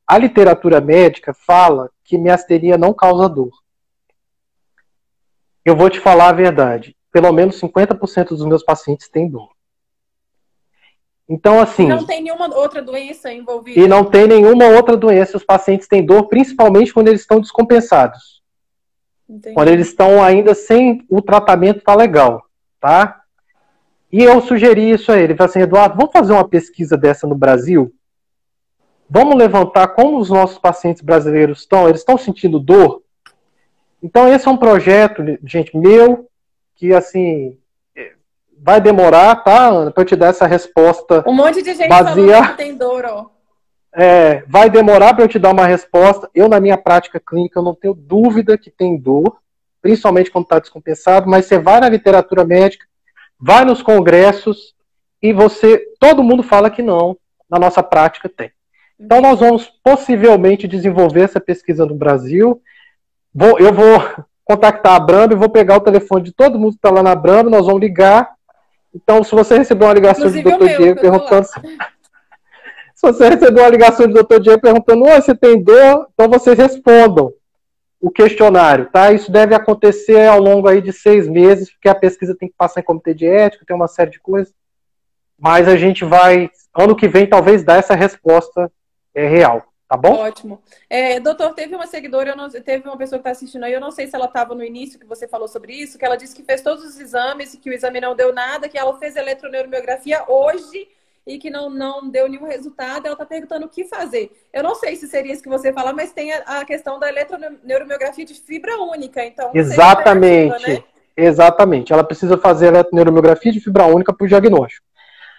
a literatura médica fala que miastenia não causa dor. Eu vou te falar a verdade. Pelo menos 50% dos meus pacientes têm dor. Então, assim... E não tem nenhuma outra doença envolvida? E não tem nenhuma outra doença. Os pacientes têm dor, principalmente quando eles estão descompensados. Entendi. Quando eles estão ainda sem o tratamento tá legal, tá? E eu sugeri isso a ele. Falei assim, Eduardo, vamos fazer uma pesquisa dessa no Brasil? Vamos levantar como os nossos pacientes brasileiros estão. Eles estão sentindo dor? Então esse é um projeto, gente, meu, que assim, vai demorar, tá, Ana, para eu te dar essa resposta. Um monte de gente falando que tem dor, ó. Vai demorar para eu te dar uma resposta. Eu, na minha prática clínica, eu não tenho dúvida que tem dor, principalmente quando está descompensado, mas você vai na literatura médica, vai nos congressos e todo mundo fala que não, na nossa prática tem. Então nós vamos possivelmente desenvolver essa pesquisa no Brasil. Eu vou contactar a Abrame, vou pegar o telefone de todo mundo que está lá na Abrame, nós vamos ligar. Então, se você receber uma ligação do Dr. Diego perguntando... Se você receber uma ligação do Dr. Diego perguntando, você tem dor? Então vocês respondam o questionário, tá? Isso deve acontecer ao longo aí de 6 meses, porque a pesquisa tem que passar em comitê de ética, tem uma série de coisas. Mas a gente vai, ano que vem, talvez dar essa resposta real, Tá bom? Ótimo. Doutor, teve uma seguidora, teve uma pessoa que está assistindo aí, eu não sei se ela estava no início que você falou sobre isso, que ela disse que fez todos os exames e que o exame não deu nada, que ela fez eletroneuromiografia hoje e que não deu nenhum resultado. Ela está perguntando o que fazer. Eu não sei se seria isso que você fala, mas tem a questão da eletroneuromiografia de fibra única. Então, exatamente. Né? Exatamente. Ela precisa fazer a eletroneuromiografia de fibra única para o diagnóstico.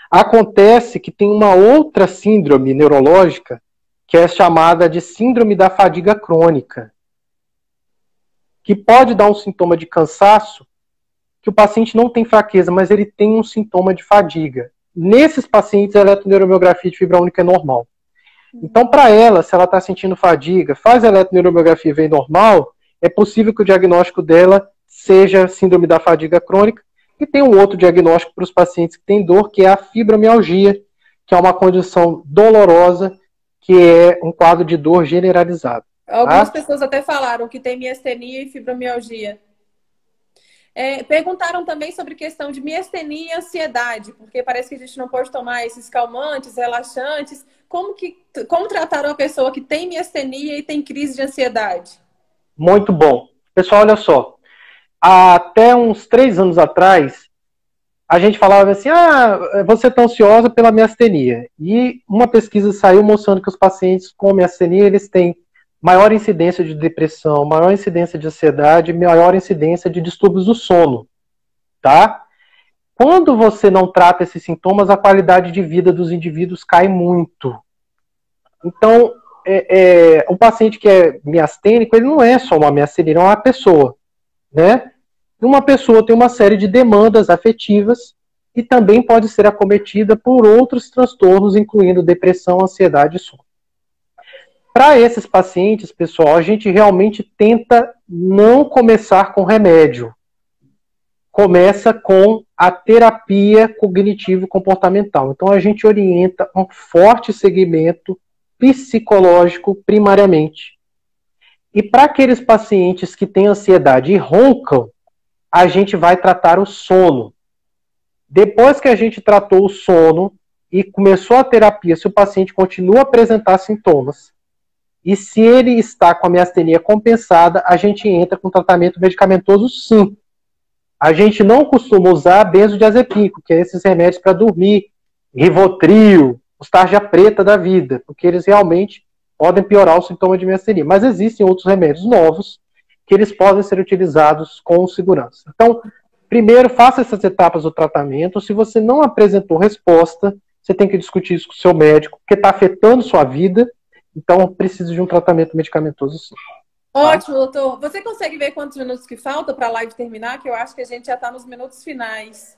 Acontece que tem uma outra síndrome neurológica que é chamada de síndrome da fadiga crônica, que pode dar um sintoma de cansaço, que o paciente não tem fraqueza, mas ele tem um sintoma de fadiga. Nesses pacientes, a eletroneuromiografia de fibra única é normal. Então, para ela, se ela está sentindo fadiga, faz a eletroneuromiografia e vem normal, é possível que o diagnóstico dela seja síndrome da fadiga crônica. E tem um outro diagnóstico para os pacientes que têm dor, que é a fibromialgia, que é uma condição dolorosa, que é um quadro de dor generalizado. Algumas pessoas até falaram que tem miastenia e fibromialgia. Perguntaram também sobre questão de miastenia e ansiedade, porque parece que a gente não pode tomar esses calmantes, relaxantes. Como tratar uma pessoa que tem miastenia e tem crise de ansiedade? Muito bom. Pessoal, olha só. Até uns 3 anos atrás, a gente falava assim, você está ansiosa pela miastenia. E uma pesquisa saiu mostrando que os pacientes com miastenia, eles têm maior incidência de depressão, maior incidência de ansiedade, maior incidência de distúrbios do sono, tá? Quando você não trata esses sintomas, a qualidade de vida dos indivíduos cai muito. Então, um paciente que é miastênico, ele não é só uma miastenia, ele é uma pessoa, né? Uma pessoa tem uma série de demandas afetivas e também pode ser acometida por outros transtornos, incluindo depressão, ansiedade e sono. Para esses pacientes, pessoal, a gente realmente tenta não começar com remédio. Começa com a terapia cognitivo-comportamental. Então, a gente orienta um forte segmento psicológico primariamente. E para aqueles pacientes que têm ansiedade e roncam, a gente vai tratar o sono. Depois que a gente tratou o sono e começou a terapia, se o paciente continua a apresentar sintomas, e se ele está com a miastenia compensada, a gente entra com tratamento medicamentoso sim. A gente não costuma usar benzodiazepínico, que é esses remédios para dormir, Rivotril, os tarja preta da vida, porque eles realmente podem piorar o sintoma de miastenia. Mas existem outros remédios novos que eles podem ser utilizados com segurança. Então, primeiro, faça essas etapas do tratamento. Se você não apresentou resposta, você tem que discutir isso com o seu médico, porque está afetando sua vida. Então, precisa de um tratamento medicamentoso, sim. Ótimo, doutor. Você consegue ver quantos minutos que falta para a live terminar? Que eu acho que a gente já está nos minutos finais.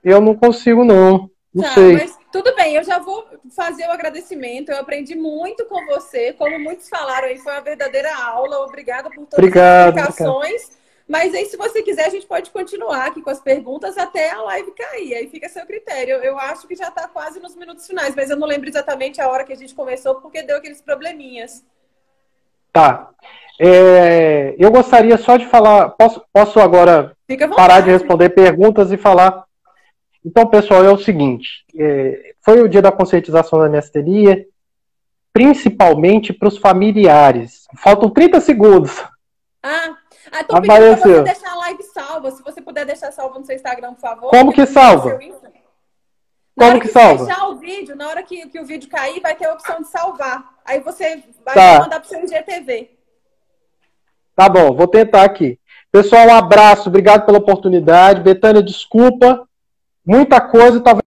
Eu não consigo, não. Não sei. Mas tudo bem, eu já vou fazer o agradecimento. Eu aprendi muito com você. Como muitos falaram aí, foi uma verdadeira aula. Obrigada por todas as explicações. Mas aí, se você quiser, a gente pode continuar aqui com as perguntas até a live cair. Aí fica a seu critério. Eu acho que já está quase nos minutos finais, mas eu não lembro exatamente a hora que a gente começou, porque deu aqueles probleminhas. Tá. Eu gostaria só de falar... Posso agora parar de responder perguntas e falar... Então, pessoal, é o seguinte. Foi o dia da conscientização da miastenia, principalmente para os familiares. Faltam 30 segundos. Tô pedindo para você deixar a live salva. Se você puder deixar salva no seu Instagram, por favor. Como que salva? Como que salva? Fechar o vídeo, na hora que o vídeo cair, vai ter a opção de salvar. Aí você vai mandar para o seu IGTV. Tá bom, vou tentar aqui. Pessoal, um abraço, obrigado pela oportunidade. Betânia, desculpa. Muita coisa, talvez